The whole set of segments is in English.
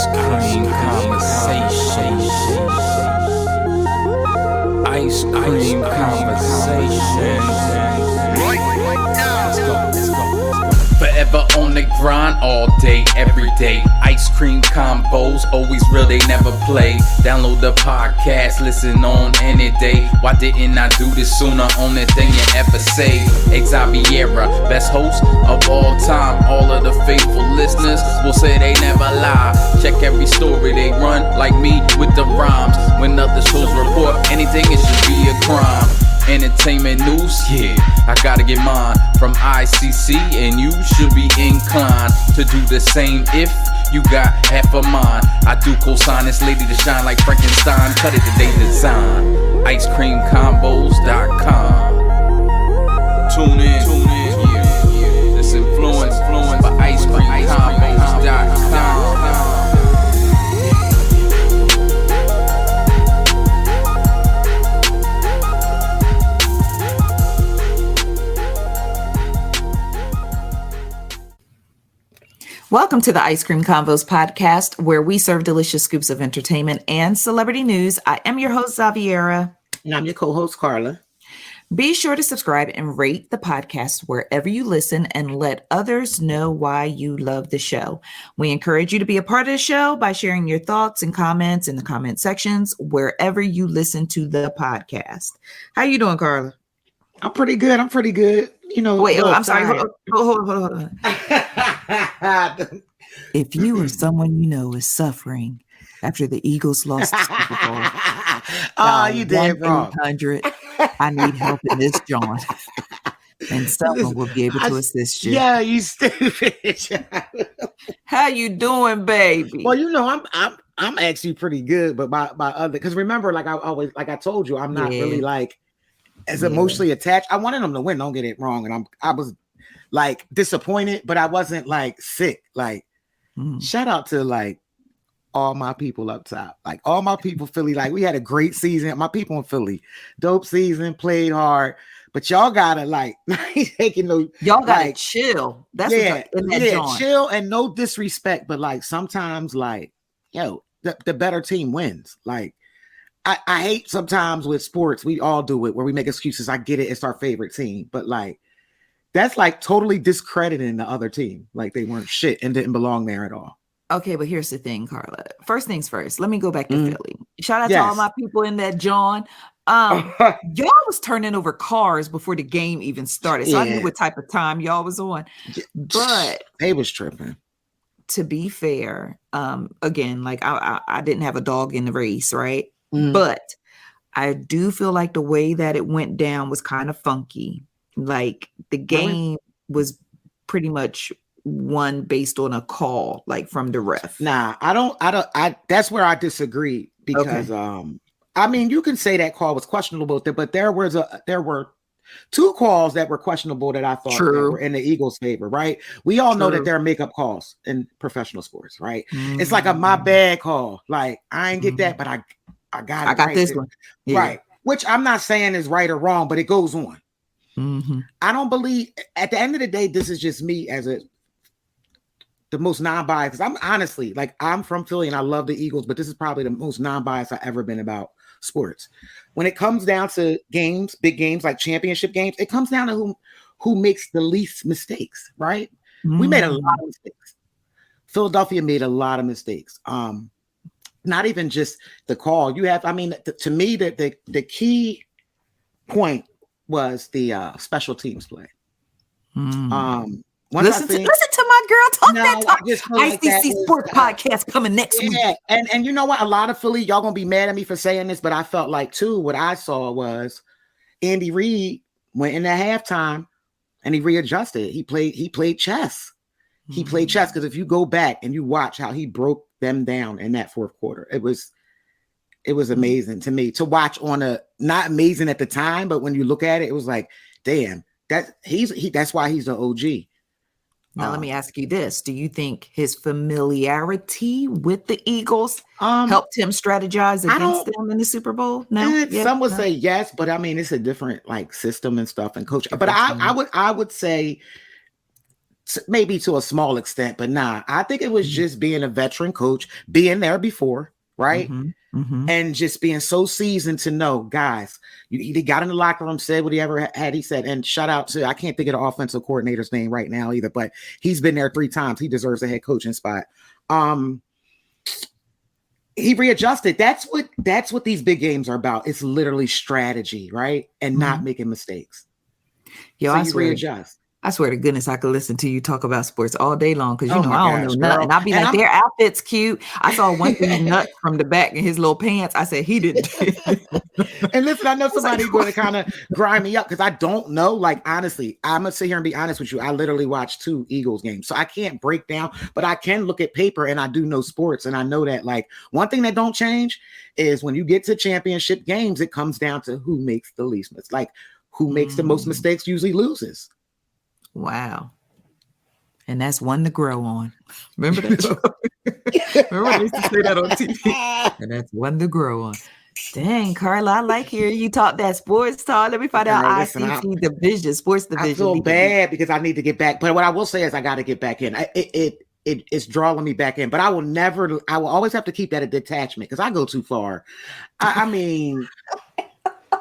Ice Cream Conversation. Ice Cream Conversation. Let's go. Forever on the grind all day, every day. Ice Cream Convos, always real, they never play. Download the podcast, listen on any day. Why didn't I do this sooner? Only thing you ever say. Xaviera, best host of all time. All of the faithful listeners will say they never lie. Check every story they run, like me with the rhymes. When other shows report anything, it should be a crime. Entertainment news, yeah, I gotta get mine from ICC, and you should be inclined to do the same if you got half a mind. I do co-sign this lady to shine like Frankenstein. Cut it today design. IceCreamConvos.com. Tune in, yeah. This influence by IceCreamConvos.com. Welcome to the Ice Cream Convos Podcast, where we serve delicious scoops of entertainment and celebrity news. I am your host, Xaviera. And I'm your co-host, Karla. Be sure to subscribe and rate the podcast wherever you listen and let others know why you love the show. We encourage you to be a part of the show by sharing your thoughts and comments in the comment sections wherever you listen to the podcast. How you doing, Karla? I'm pretty good. You know. Wait, I'm sorry. Hold on. If you or someone you know is suffering after the Eagles lost the Super Bowl, you did wrong. I need help in this, John. And someone will be able to assist you. Yeah, you stupid. How you doing, baby? Well, you know, I'm actually pretty good, but by other, because remember, like I told you, I'm not really like as emotionally attached. I wanted them to win. Don't get it wrong, and I was like disappointed, but I wasn't like sick. Like, shout out to like all my people up top, like all my people Philly. Like, we had a great season. My people in Philly, dope season, played hard. But y'all gotta like taking no. Y'all gotta chill. That's chill and no disrespect, but like sometimes, like the better team wins. Like I hate sometimes with sports, we all do it where we make excuses. I get it, it's our favorite team, but like that's like totally discrediting the other team, like they weren't shit and didn't belong there at all. Okay, but here's the thing, Karla. First things first, let me go back to Philly. Shout out to all my people in that, John. Y'all was turning over cars before the game even started, so I knew what type of time y'all was on. But they was tripping. To be fair, again, like I didn't have a dog in the race, right? But I do feel like the way that it went down was kind of funky. Like the game was pretty much won based on a call, like from the ref. Nah, I don't. That's where I disagree because, I mean, you can say that call was questionable, but there were two calls that were questionable that I thought were in the Eagles' favor, right? We all know that there are makeup calls in professional sports, right? It's like a my bad call. Like I ain't get that, but I got it. I got this one. Yeah. Right. Which I'm not saying is right or wrong, but it goes on. I don't believe at the end of the day, this is just me as the most non-biased. I'm honestly like, I'm from Philly and I love the Eagles, but this is probably the most non-biased I've ever been about sports. When it comes down to games, big games like championship games, it comes down to who makes the least mistakes, right? We made a lot of mistakes. Philadelphia made a lot of mistakes. Not even just the call. You have, I mean, to me, the key point was the special teams play. Listen to my girl talk that talk. ICC Sports Podcast coming next week. And you know what? A lot of Philly, y'all gonna be mad at me for saying this, but I felt like too, what I saw was Andy Reid went in at halftime and he readjusted. He played chess. He played chess because if you go back and you watch how he broke them down in that fourth quarter, it was amazing to me to watch not amazing at the time, but when you look at it, it was like, damn, that's why he's the OG. Now, let me ask you this. Do you think his familiarity with the Eagles helped him strategize against them in the Super Bowl? No? Some would say yes, but I mean, it's a different like system and stuff and coach. But I would say maybe to a small extent, but nah, I think it was just being a veteran coach, being there before, right? And just being so seasoned to know, guys, he got in the locker room, said what he ever had, he said, and shout out to, I can't think of the offensive coordinator's name right now either, but he's been there 3 times. He deserves a head coaching spot. He readjusted. That's what these big games are about. It's literally strategy, right? And not making mistakes. Yo, so you readjust. I swear to goodness, I could listen to you talk about sports all day long because I don't know girl. nothing. I'll be like, their outfit's cute. I saw one thing nut from the back in his little pants. I said, he didn't. And listen, I know somebody's going to kind of grind me up because I don't know. Like, honestly, I'm going to sit here and be honest with you. I literally watched 2 Eagles games. So I can't break down, but I can look at paper and I do know sports. And I know that, like, one thing that don't change is when you get to championship games, it comes down to who makes the least mistakes. Like, who makes the most mistakes usually loses. Wow. And that's one to grow on. Remember that? Remember I used to say that on TV? And that's one to grow on. Dang, Karla, I like hearing you talk that sports talk. Let me find out ICC division, sports division. I feel bad because I need to get back. But what I will say is I got to get back in. It's drawing me back in. But I will always have to keep that a detachment because I go too far. I mean,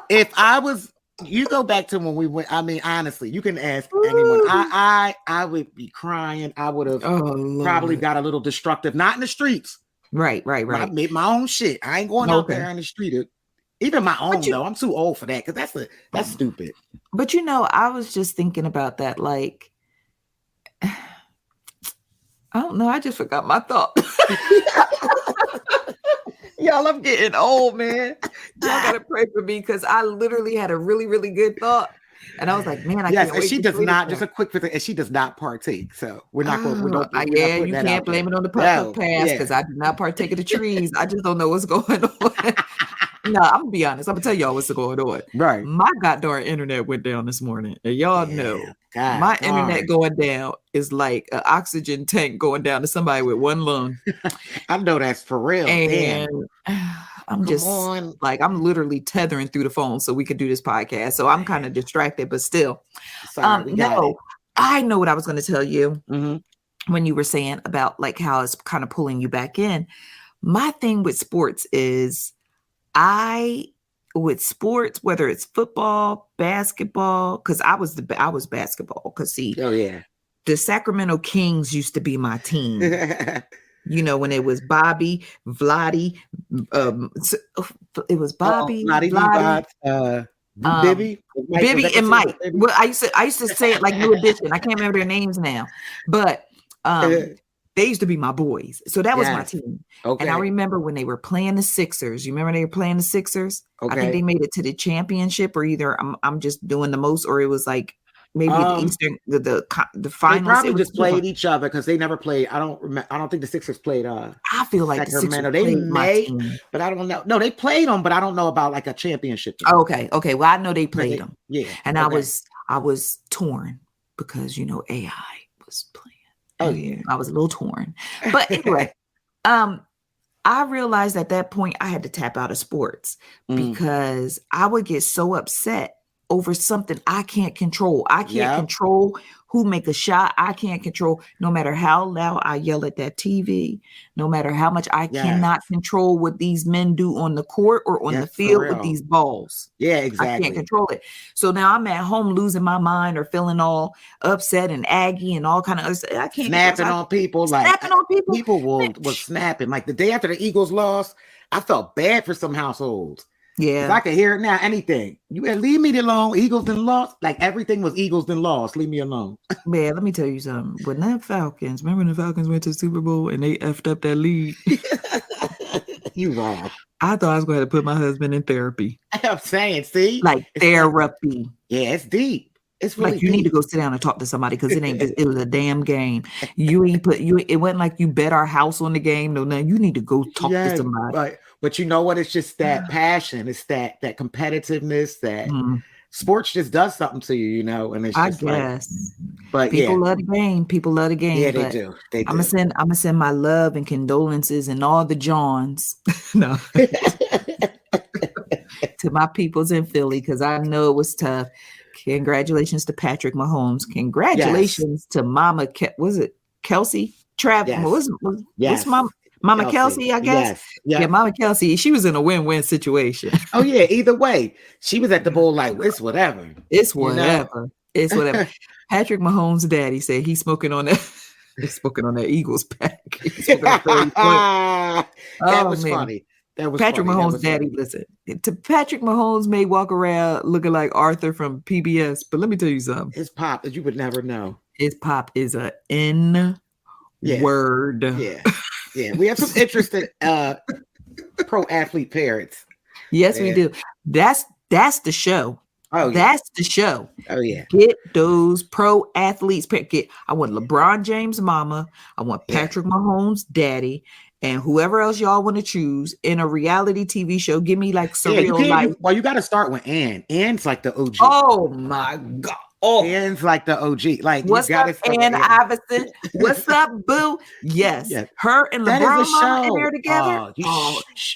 if I was... You go back to when we went. I mean, honestly, you can ask anyone. I would be crying. I would have probably got a little destructive. Not in the streets. Right. I made my own shit. I ain't going out there on the street. Even my own though. I'm too old for that because that's stupid. But I was just thinking about that. Like, I don't know. I just forgot my thought. Y'all, I'm getting old, man. Y'all gotta pray for me because I literally had a really, really good thought, and I was like, "Man, I can't wait." She does not. Just a quick thing, and she does not partake. So we're not going. You can't blame it on the past because I do not partake of the trees. I just don't know what's going on. No, I'm gonna be honest. I'm gonna tell y'all what's going on. Right. My goddamn internet went down this morning, and y'all know my internet going down is like an oxygen tank going down to somebody with one lung. I know that's for real. And I'm just like, I'm literally tethering through the phone so we could do this podcast. So I'm kind of distracted, but still. I know what I was going to tell you when you were saying about like how it's kind of pulling you back in. My thing with sports is with sports, whether it's football, basketball, because I was basketball. Because the Sacramento Kings used to be my team. When it was Bobby, Vladdy, it was Bobby, Vladdy, Bibby, and Mike. Well, I used to say it like New Edition. I can't remember their names now, but they used to be my boys. So that was my team. Okay. And I remember when they were playing the Sixers. You remember they were playing the Sixers? Okay. I think they made it to the championship, or either I'm just doing the most, or it was like maybe the Eastern the finals. They probably just played each other because they never played. I don't remember. I don't think the Sixers played. I feel like Sacramento. They may, but I don't know. No, they played them, but I don't know about like a championship. Okay. Well, I know they played them. Yeah. And I was torn because AI was playing. Oh yeah, I was a little torn, but anyway, I realized at that point I had to tap out of sports because I would get so upset over something I can't control. I can't control who make a shot. I can't control, no matter how loud I yell at that TV, no matter how much I cannot control what these men do on the court or on the field with these balls. Yeah, exactly. I can't control it. So now I'm at home losing my mind or feeling all upset and aggy and all kind of other. I can't snapping on people. People was snapping. Like the day after the Eagles lost, I felt bad for some households. Yeah, I can hear it now. Anything you leave me alone. Eagles then lost. Like everything was Eagles then lost. Leave me alone. Man, let me tell you something. When the Falcons, remember when the Falcons went to the Super Bowl and they effed up that lead? You wrong. I thought I was going to put my husband in therapy. I'm saying, see, like therapy. Yeah, it's deep. It's really like you deep. need to go sit down and talk to somebody because it was a damn game. It wasn't like you bet our house on the game. No, you need to go talk to somebody. Right. But you know what? It's just that passion. It's that competitiveness that sports just does something to you, and it's just I guess. But people love the game. People love the game. Yeah, they do. I'm gonna send my love and condolences and all the Johns. No. To my peoples in Philly because I know it was tough. Congratulations to Patrick Mahomes. Congratulations to Mama. Was it Kelsey? What's Mama Kelsey? I guess. Yes. Yeah, Mama Kelsey. She was in a win-win situation. Oh yeah. Either way, she was at the bowl like it's whatever. It's whatever. It's whatever. Patrick Mahomes' daddy said he's smoking on that. He's smoking on that Eagles pack. That was funny. That was Patrick funny. Mahomes' daddy. Listen, to Patrick Mahomes may walk around looking like Arthur from PBS, but let me tell you something. His pop, you would never know. His pop is a N word. Yeah. We have some interested pro athlete parents. Yes, we do. That's the show. Oh, that's the show. Oh yeah. Get those pro athletes. I want LeBron James' mama. I want Patrick Mahomes' daddy, and whoever else y'all want to choose in a reality TV show. Give me like surreal life. Well, you got to start with Ann. Ann's like the OG. Oh my God. Oh, Ann's like the OG. Like, what's up, Ann Iverson? What's up, boo? Yes. Her and LeBron mama in there together.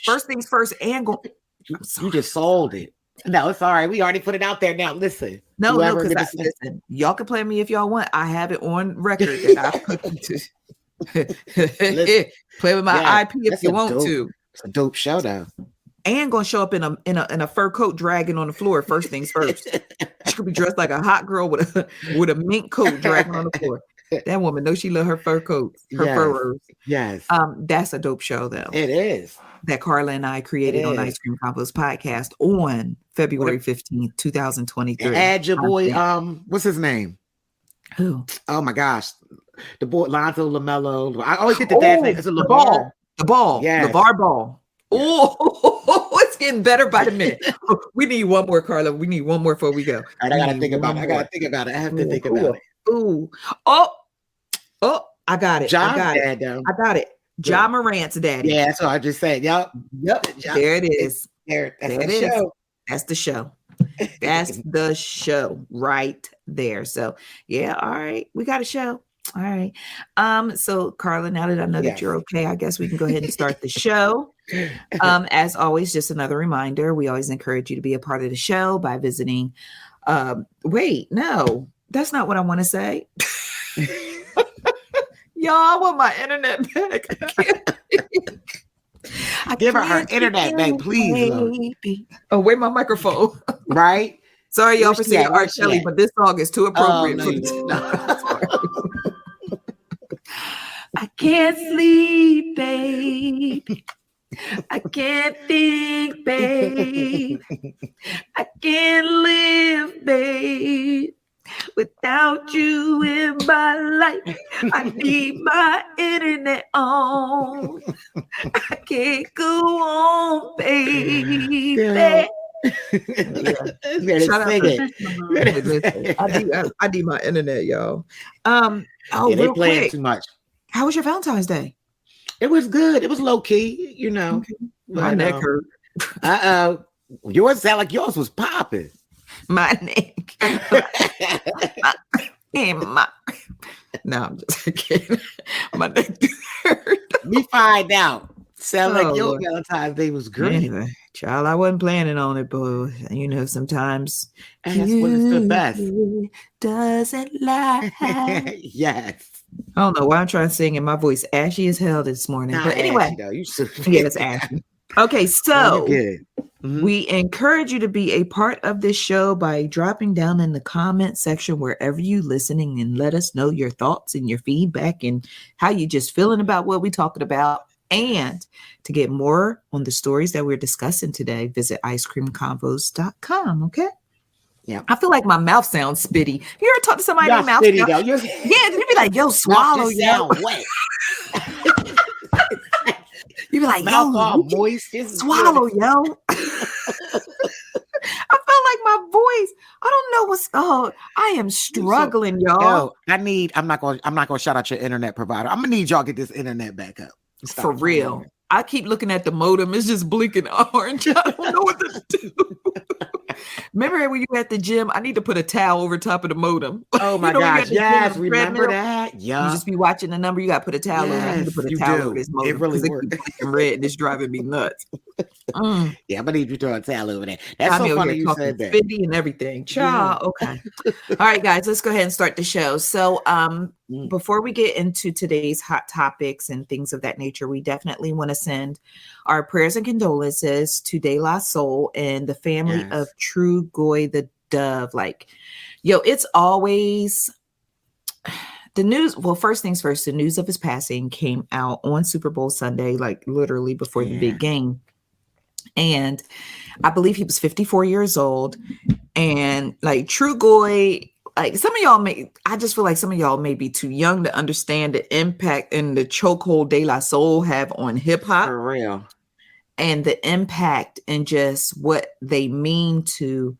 First things first, Ann you just sold it. No, it's all right. We already put it out there now. Listen. No, listen. Y'all can play me if y'all want. I have it on record that I put to play with my IP if you want to. It's a dope show though. And gonna show up in a fur coat dragging on the floor. First things first. She could be dressed like a hot girl with a mink coat dragging on the floor. That woman knows she love her fur coats, furrows. Yes. That's a dope show though. It is. That Karla and I created on Ice Cream Convos Podcast on February 15th, 2023. Add your boy, what's his name? Who? Oh my gosh. The boy Lonzo LaMelo. I always get the dad's name. It's a The Ball. Yes. LeVar Ball. Oh, it's getting better by the minute. We need one more, Karla. We need one more before we go. All right, I gotta think about it. I have to think about it. Ooh. Oh, I got it. I got it. Ja Morant's daddy. Yeah, that's what I just said. Yep. There it is. That's the show. That's the show. That's the show right there. So yeah, all right. We got a show. All right. So Karla, now that I know that you're okay, I guess we can go ahead and start the show. As always, just another reminder, we always encourage you to be a part of the show by visiting. Wait, no, that's not what I want to say. Y'all, I want my internet back. Give her internet back, please. Oh, where's my microphone? Right? Sorry, y'all, for saying R. Kelly, but this song is too appropriate. I can't sleep, babe. I can't think, babe. I can't live, babe. Without you in my life, I need my internet on. I can't go on, baby. I need my internet, y'all. They playing too much. How was your Valentine's Day? It was good. It was low key, you know. Okay. My neck hurt. Yours sound like yours was popping. My neck. No, I'm just kidding. My neck hurt. We find out. Sound like your Valentine's Day was great. Anyway, child, I wasn't planning on it, but you know, sometimes and that's when it's the best. Doesn't lie. Yes. I don't know why I'm trying to sing and my voice ashy as hell this morning. But anyway, it's ashy. Okay, so we encourage you to be a part of this show by dropping down in the comment section wherever you're listening and let us know your thoughts and your feedback and how you just feeling about what we're talking about. And to get more on the stories that we're discussing today, visit icecreamconvos.com. Okay. Yeah. I feel like my mouth sounds spitty. You ever talk to somebody in mouth? Spitty, you'd be like, yo, swallow, yo. You'd be like, mouth all moist. Swallow, yo. I felt like my voice. I don't know what's. I am struggling, y'all. I'm not gonna shout out your internet provider. I'm gonna need y'all to get this internet back up. For real. I keep looking at the modem. It's just blinking orange. I don't know what to do. Remember when you were at the gym? I need to put a towel over top of the modem. Oh my gosh. Yes, remember that? Yeah. You just be watching the number. You got to put a towel over. I need to put a towel over this modem. It really works. Red and it's driving me nuts. Yeah, I'm gonna need you to a towel over there. That's I'm so over funny here you talking said that. 50 and everything. Child. Okay. All right, guys, let's go ahead and start the show. So before we get into today's hot topics and things of that nature, we definitely want to send our prayers and condolences to De La Soul and the family of Trugoy the Dove. Like, yo, it's always the news. Well, first things first, the news of his passing came out on Super Bowl Sunday, like literally before the big game. And I believe he was 54 years old. And like Trugoy, like some of y'all I just feel like some of y'all may be too young to understand the impact and the chokehold De La Soul have on hip hop. For real. And the impact and just what they mean to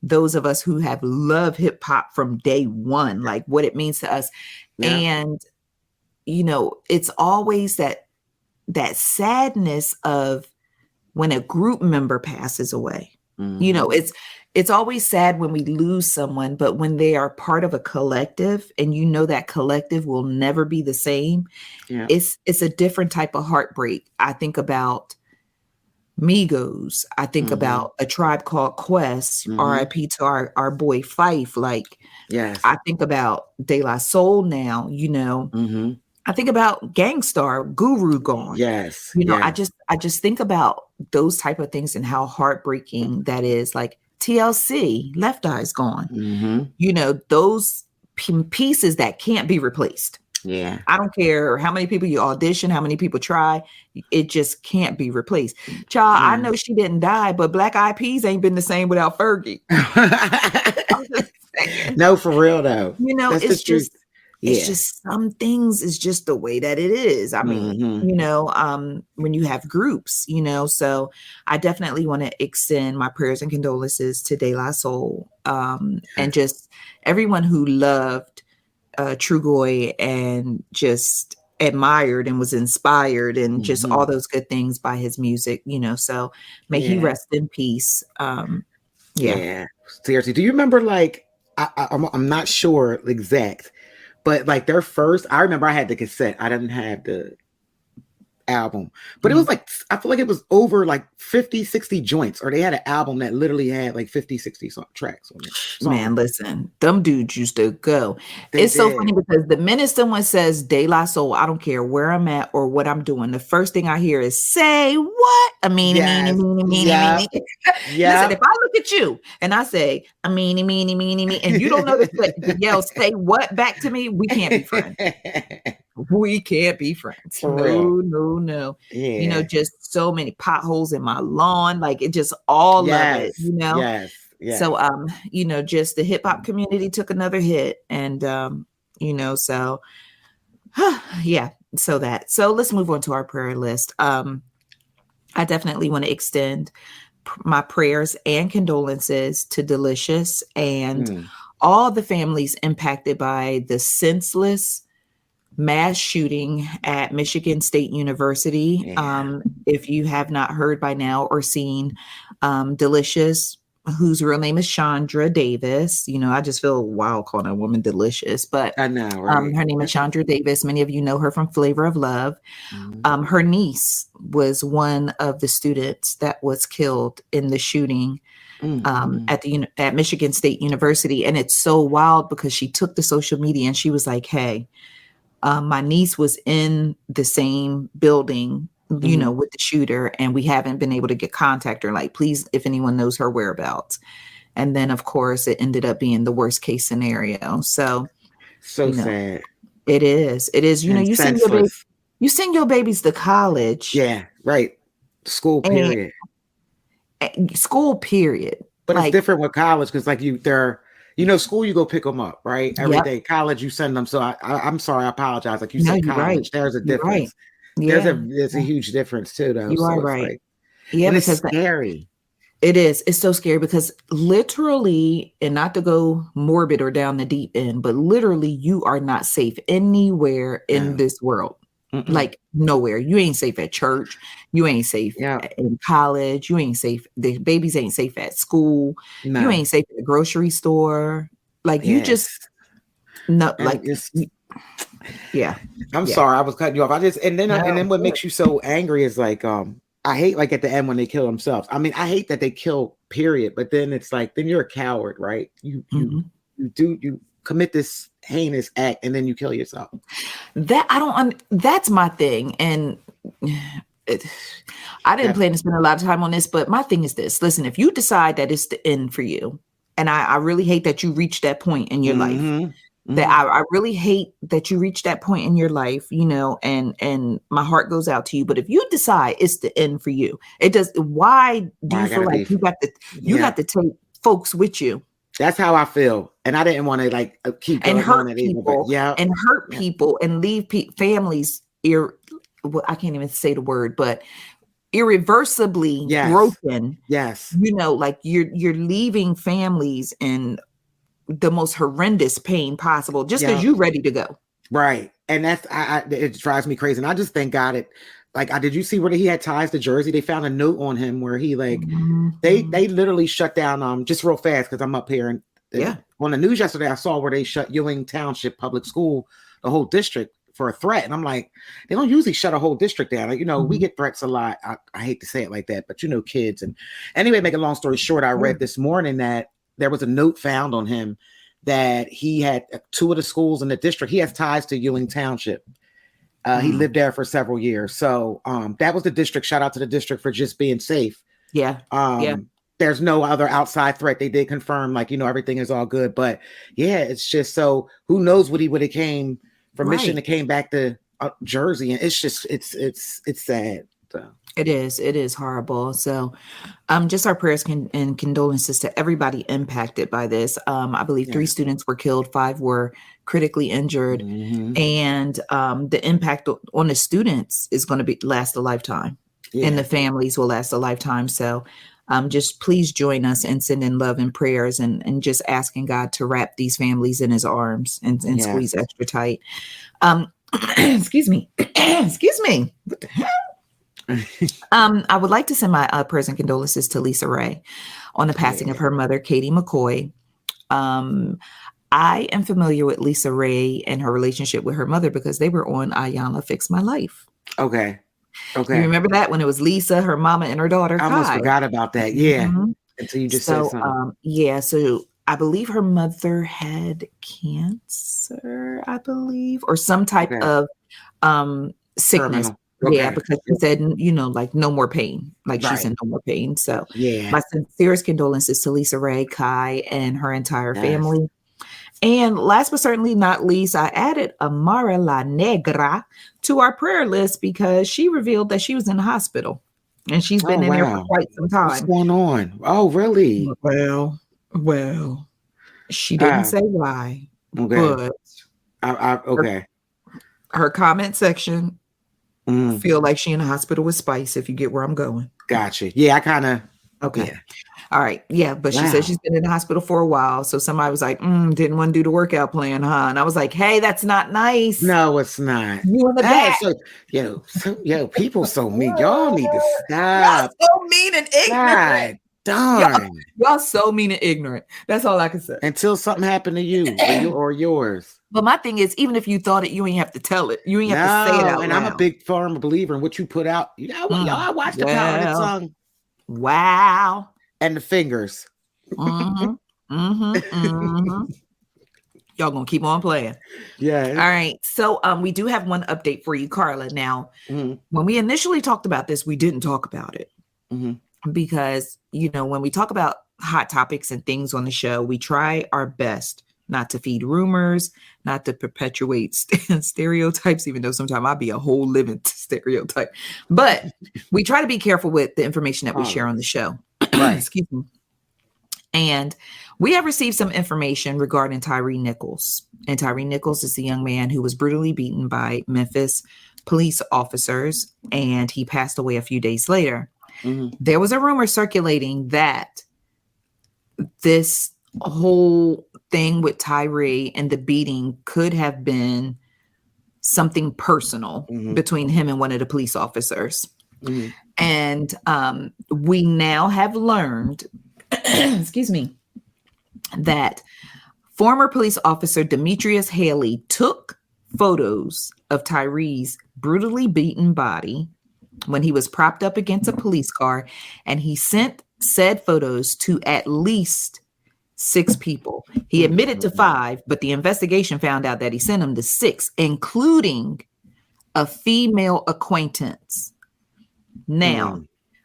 those of us who have loved hip hop from day one, like what it means to us. Yeah. And, you know, it's always that sadness of when a group member passes away. You know, it's always sad when we lose someone, but when they are part of a collective and you know that collective will never be the same, it's a different type of heartbreak. I think about Migos. I think about A Tribe Called Quest, R.I.P. to our boy Fife. Like, I think about De La Soul now, you know. I think about Gangstar, Guru gone. Yes. You know, I just think about those type of things and how heartbreaking that is. Like TLC, Left Eye's gone. You know, those pieces that can't be replaced. Yeah. I don't care how many people you audition, how many people try, it just can't be replaced. Child, I know she didn't die, but Black Eyed Peas ain't been the same without Fergie. I'm just saying. No, for real though. You know, it's just it's just some things is just the way that it is. I mean, you know, when you have groups, you know, so I definitely want to extend my prayers and condolences to De La Soul and just everyone who loved Trugoy and just admired and was inspired and just all those good things by his music, you know, so may he rest in peace. Seriously. Do you remember like, I'm not sure exact, but like their first, I remember I had the cassette. I didn't have the album, but it was like, I feel like it was over like 50, 60 joints, or they had an album that literally had like 50, 60 tracks on it. Man, listen, them dudes used to go. It's so funny because the minute someone says De La Soul, I don't care where I'm at or what I'm doing, the first thing I hear is say what? I mean. Listen, if I look at you and I say a meanie, and you don't know the yell say what back to me, we can't be friends. We can't be friends. No. Yeah. You know, just so many potholes in my lawn. Like it just all of it, you know? Yes. So, you know, just the hip hop community took another hit and, you know, so so let's move on to our prayer list. I definitely want to extend my prayers and condolences to Delicious and all the families impacted by the senseless mass shooting at Michigan State University. If you have not heard by now or seen Delicious, whose real name is Chandra Davis, you know, I just feel wild calling a woman Delicious, but I know, right? Her name is Chandra Davis. Many of you know her from Flavor of Love. Her niece was one of the students that was killed in the shooting at Michigan State University. And it's so wild because she took to social media and she was like, hey, my niece was in the same building, you know, with the shooter, and we haven't been able to get contact her. Like, please, if anyone knows her whereabouts. And then, of course, it ended up being the worst case scenario. So sad. It is. You know, you send your babies to college. Yeah, right. School period. School period. But like, it's different with college because, like, you know, school, you go pick them up, right? Every day. College, you send them. So I'm sorry, I apologize. Like you said, college, right. There's a difference. Right. Yeah. There's a huge difference too, though. You are right. Like, and it's scary. It is. It's so scary because literally, and not to go morbid or down the deep end, but literally, you are not safe anywhere in this world. Like nowhere. You ain't safe at church. You ain't safe in college. You ain't safe. The babies ain't safe at school. No. You ain't safe at the grocery store. Like you just no. And like I'm sorry, I was cutting you off. And then what makes you so angry is like I hate like at the end when they kill themselves. I mean, I hate that they kill, period. But then it's like, then you're a coward, right? You commit this heinous act and then you kill yourself. That's my thing. And I didn't plan to spend a lot of time on this, but my thing is this. Listen, if you decide that it's the end for you, and I really hate that you reached that point in your life, that I really hate that you reached that point in your life, you know, and my heart goes out to you. But if you decide it's the end for you, why do you feel like you got to take folks with you? That's how I feel. And I didn't want to like keep and hurt people, and hurt people and leave families I can't even say the word, but irreversibly broken. Yes. You know, like you're leaving families in the most horrendous pain possible just because you're ready to go. Right. And that's it drives me crazy. And I just thank God did you see where he had ties to Jersey? They found a note on him where he they literally shut down just real fast because I'm up here and on the news yesterday I saw where they shut Ewing Township Public School, the whole district, for a threat. And I'm like, they don't usually shut a whole district down. Like, you know, we get threats a lot. I hate to say it like that, but you know, kids. And anyway, make a long story short, I read this morning that there was a note found on him that he had 2 of the schools in the district. He has ties to Ewing Township. He lived there for several years. So that was the district. Shout out to the district for just being safe. Yeah. There's no other outside threat. They did confirm, like, you know, everything is all good. But yeah, it's just so who knows what he would have came from Michigan that came back to Jersey. And it's just it's sad. So. It is horrible. So just our prayers and condolences to everybody impacted by this. I believe 3 students were killed, 5 were critically injured. And the impact on the students is going to last a lifetime and the families will last a lifetime. So just please join us and send in love and prayers and just asking God to wrap these families in his arms and squeeze extra tight. Excuse me. Excuse me. What the hell? I would like to send my prayers and condolences to Lisa Ray on the passing of her mother, Katie McCoy. I am familiar with Lisa Ray and her relationship with her mother because they were on Ayanna Fix My Life. Okay. You remember that when it was Lisa, her mama, and her daughter? I almost forgot about that. Yeah. Until you just said something. So I believe her mother had cancer, I believe, or some type of sickness. Terminal. Okay. Yeah, because she said, you know, like no more pain. Like she's in no more pain. So my sincerest condolences to Lisa Ray, Kai, and her entire family. And last but certainly not least, I added Amara La Negra to our prayer list because she revealed that she was in the hospital and she's been in there for quite some time. What's going on? Oh, really? Well, she didn't say why. Okay. But her comment section feel like she in the hospital with Spice, if you get where I'm going. Gotcha. Yeah, I kind of. Okay. Yeah. All right. Yeah. But she said she's been in the hospital for a while. So somebody was like, didn't want to do the workout plan, huh? And I was like, hey, that's not nice. No, it's not. You in the back. Yo, people so mean. Y'all need to stop. Y'all so mean and ignorant. God, darn. Y'all so mean and ignorant. That's all I can say. Until something happened to you or yours. But my thing is, even if you thought it, you ain't have to tell it. You ain't have to say it out and loud. I'm a big firm believer in what you put out. Y'all watch the power of that song. Wow. And the fingers. Y'all gonna keep on playing. Yeah. All right. So we do have one update for you, Karla. Now, when we initially talked about this, we didn't talk about it. Because, you know, when we talk about hot topics and things on the show, we try our best not to feed rumors, not to perpetuate stereotypes, even though sometimes I'll be a whole living stereotype. But we try to be careful with the information that we share on the show. Excuse me. And we have received some information regarding Tyree Nichols. And Tyree Nichols is the young man who was brutally beaten by Memphis police officers, and he passed away a few days later. There was a rumor circulating that this whole thing with Tyree and the beating could have been something personal between him and one of the police officers. And we now have learned, excuse me, that former police officer Demetrius Haley took photos of Tyree's brutally beaten body when he was propped up against a police car, and he sent said photos to at least 6 people. He admitted to 5, but the investigation found out that he sent them to 6, including a female acquaintance. Now,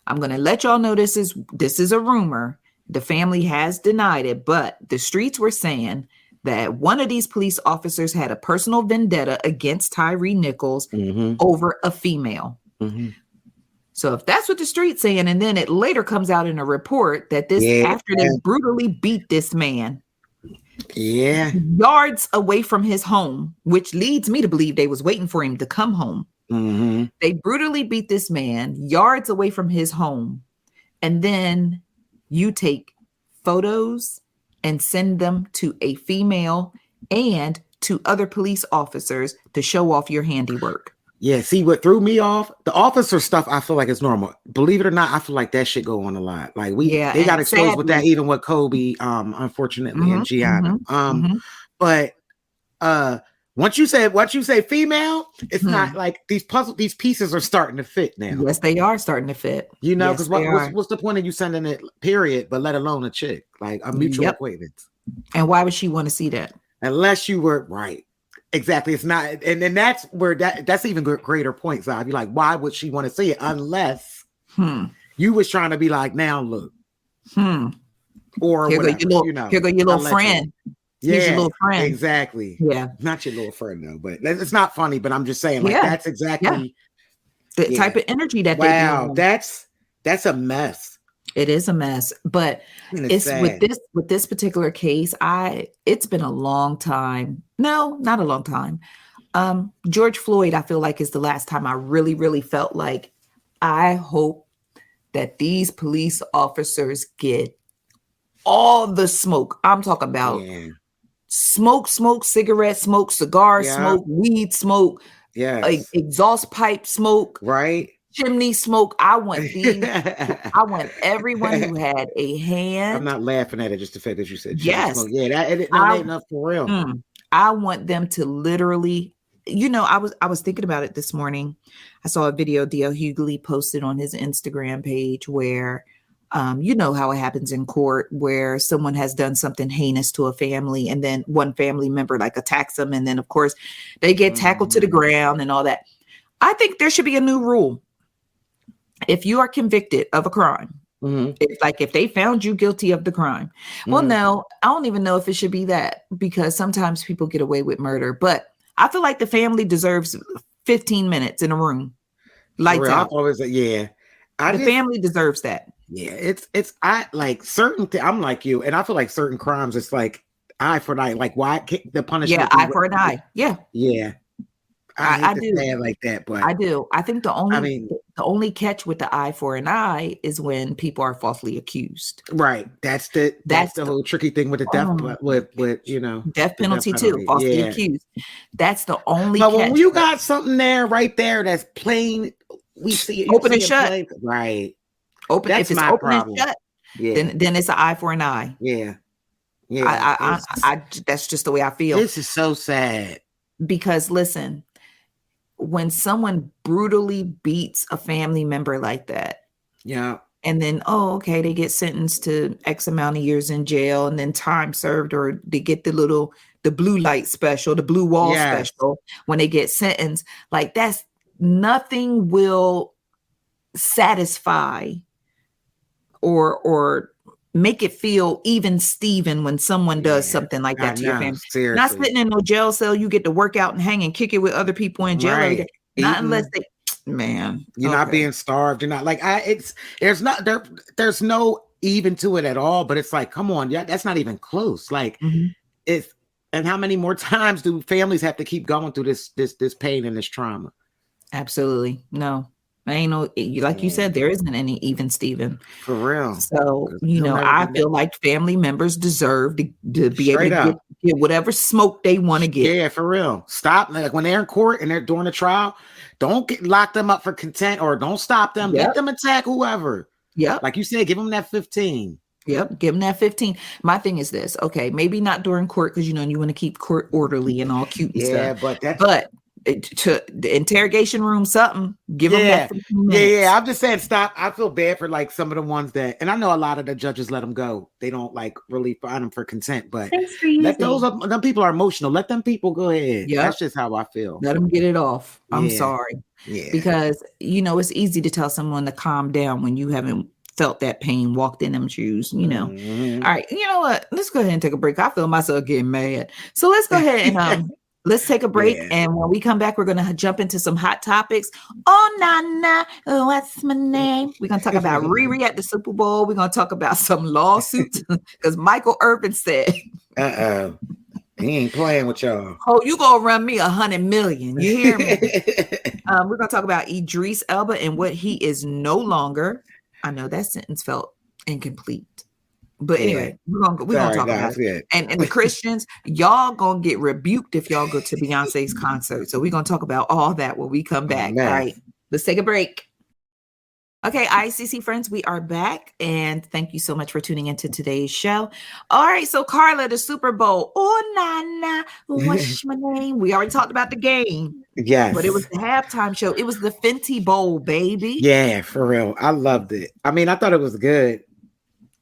I'm going to let y'all know this is a rumor. The family has denied it, but the streets were saying that one of these police officers had a personal vendetta against Tyree Nichols over a female. So if that's what the street's saying, and then it later comes out in a report that after they brutally beat this man yards away from his home, which leads me to believe they was waiting for him to come home. They brutally beat this man yards away from his home, and then you take photos and send them to a female and to other police officers to show off your handiwork. Yeah, see what threw me off? The officer stuff, I feel like it's normal. Believe it or not, I feel like that shit go on a lot. Like they got exposed with that, even with Kobe, unfortunately, and Gianna. But once you say female, it's not like these pieces are starting to fit now. Yes, they are starting to fit. You know, because what's the point of you sending it, period, but let alone a chick, like a mutual acquaintance? And why would she want to see that? Unless you were right. Exactly. It's not, and then that's where that's even greater point, Zav. You're like, why would she want to see it unless you was trying to be like, now look, or here whatever, here go your little friend. Here's your little friend. Exactly. Yeah, not your little friend though, but it's not funny. But I'm just saying, like that's exactly the type of energy that they do. That's a mess. It is a mess, but it's sad. with this particular case, it's been a long time. No, not a long time. George Floyd, I feel like, is the last time I really, really felt like I hope that these police officers get all the smoke. I'm talking about smoke, cigarette smoke, cigar smoke, weed smoke, exhaust pipe smoke, right? Chimney smoke. I want everyone who had a hand. I'm not laughing at it, just the fact that you said yes. Smoke. Yeah, that ain't enough for real. I want them to literally, I was thinking about it this morning. I saw a video D.L. Hughley posted on his Instagram page where you know how it happens in court where someone has done something heinous to a family and then one family member like attacks them, and then of course they get tackled to the ground and all that. I think there should be a new rule. If you are convicted of a crime, if they found you guilty of the crime, well, no, I don't even know if it should be that, because sometimes people get away with murder, but I feel like the family deserves 15 minutes in a room. Lights out. The family deserves that. Yeah, I like certain I'm like you, and I feel like certain crimes, it's like eye for an eye. Like, why can't the punishment? Yeah, eye for an eye. Yeah. Yeah. I do say it like that, but I do. I think the only catch with the eye for an eye is when people are falsely accused. Right. That's the whole tricky thing with the death with death penalty too. Falsely accused. That's the only. But when you got something there right there that's plain, we see it open and shut. Right. Open. That's if it's my open problem. and shut, then it's an eye for an eye. Yeah. Yeah. I that's just the way I feel. This is so sad. Because listen, when someone brutally beats a family member like that, and then they get sentenced to X amount of years in jail, and then time served, or they get the blue light special, the blue wall special when they get sentenced, like that's nothing will satisfy or make it feel even Steven when someone does something like that to your family. Seriously. Not sitting in no jail cell, you get to work out and hang and kick it with other people in jail. Right. Not unless they, man. You're not being starved. You're not like there's no even to it at all. But it's like, come on, that's not even close. Like and how many more times do families have to keep going through this pain and this trauma? Absolutely. No. I ain't no, like you said, there isn't any even Steven. For real. So, I feel like family members deserve to be able to get whatever smoke they want to get. Yeah, for real. Stop. Like when they're in court and they're doing a trial, don't lock them up for contempt, or don't stop them. Let them attack whoever. Yep. Like you said, give them that 15. Yep. Give them that 15. My thing is this. Okay. Maybe not during court, because, you want to keep court orderly and all cute and stuff. But to the interrogation room, something. Give them that 15 minutes. Yeah. I'm just saying, stop. I feel bad for like some of the ones that, and I know a lot of the judges let them go. They don't like really find them for consent, but let them people are emotional. Let them people go ahead. Yep. That's just how I feel. Let them get it off. I'm sorry. Yeah. Because it's easy to tell someone to calm down when you haven't felt that pain, walked in them shoes, Mm-hmm. All right, you know what? Let's go ahead and take a break. I feel myself getting mad. So let's go ahead and let's take a break. Yeah. And when we come back, we're going to jump into some hot topics. Oh, Nana, what's my name? We're going to talk about Riri at the Super Bowl. We're going to talk about some lawsuits because Michael Irvin said, he ain't playing with y'all. Oh, you going to run me $100 million. You hear me? We're going to talk about Idris Elba and what he is no longer. I know that sentence felt incomplete. But anyway, we're gonna talk about it. And the Christians, y'all gonna get rebuked if y'all go to Beyonce's concert. So we're gonna talk about all that when we come back. All right, let's take a break. Okay, ICC friends, we are back, and thank you so much for tuning into today's show. All right, so Karla, the Super Bowl. Oh, Nana, what's my name? We already talked about the game. Yes. But it was the halftime show. It was the Fenty Bowl, baby. Yeah, for real. I loved it. I mean, I thought it was good.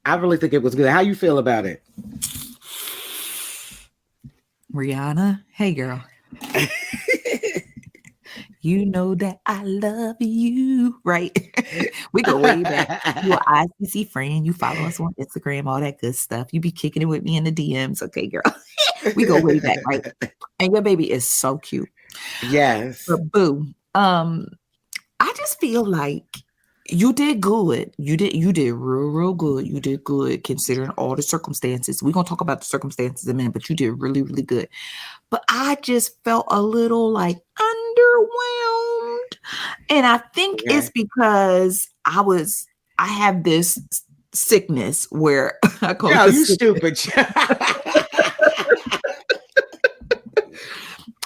I really think it was good. How you feel about it? Rihanna, hey, girl. You know that I love you, right? We go way back. You're an ICC friend. You follow us on Instagram, all that good stuff. You be kicking it with me in the DMs. Okay, girl. We go way back, right? And your baby is so cute. Yes. But boo, I just feel like you did good. You did real good. You did good considering all the circumstances. We're going to talk about the circumstances in a minute, but you did really, really good. But I just felt a little like underwhelmed. And I think it's because I have this sickness where I call it you stupid.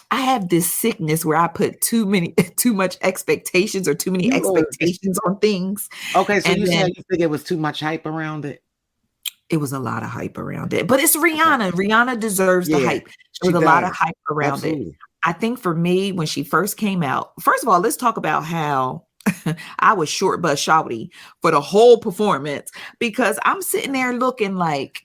I have this sickness where I put too much expectations or too many expectations on things. Okay, so you think it was too much hype around it? It was a lot of hype around it, but it's Rihanna. Okay. Rihanna deserves the hype. There was a lot of hype around it. I think for me, when she first came out, first of all, let's talk about how I was short but shouty for the whole performance because I'm sitting there looking like,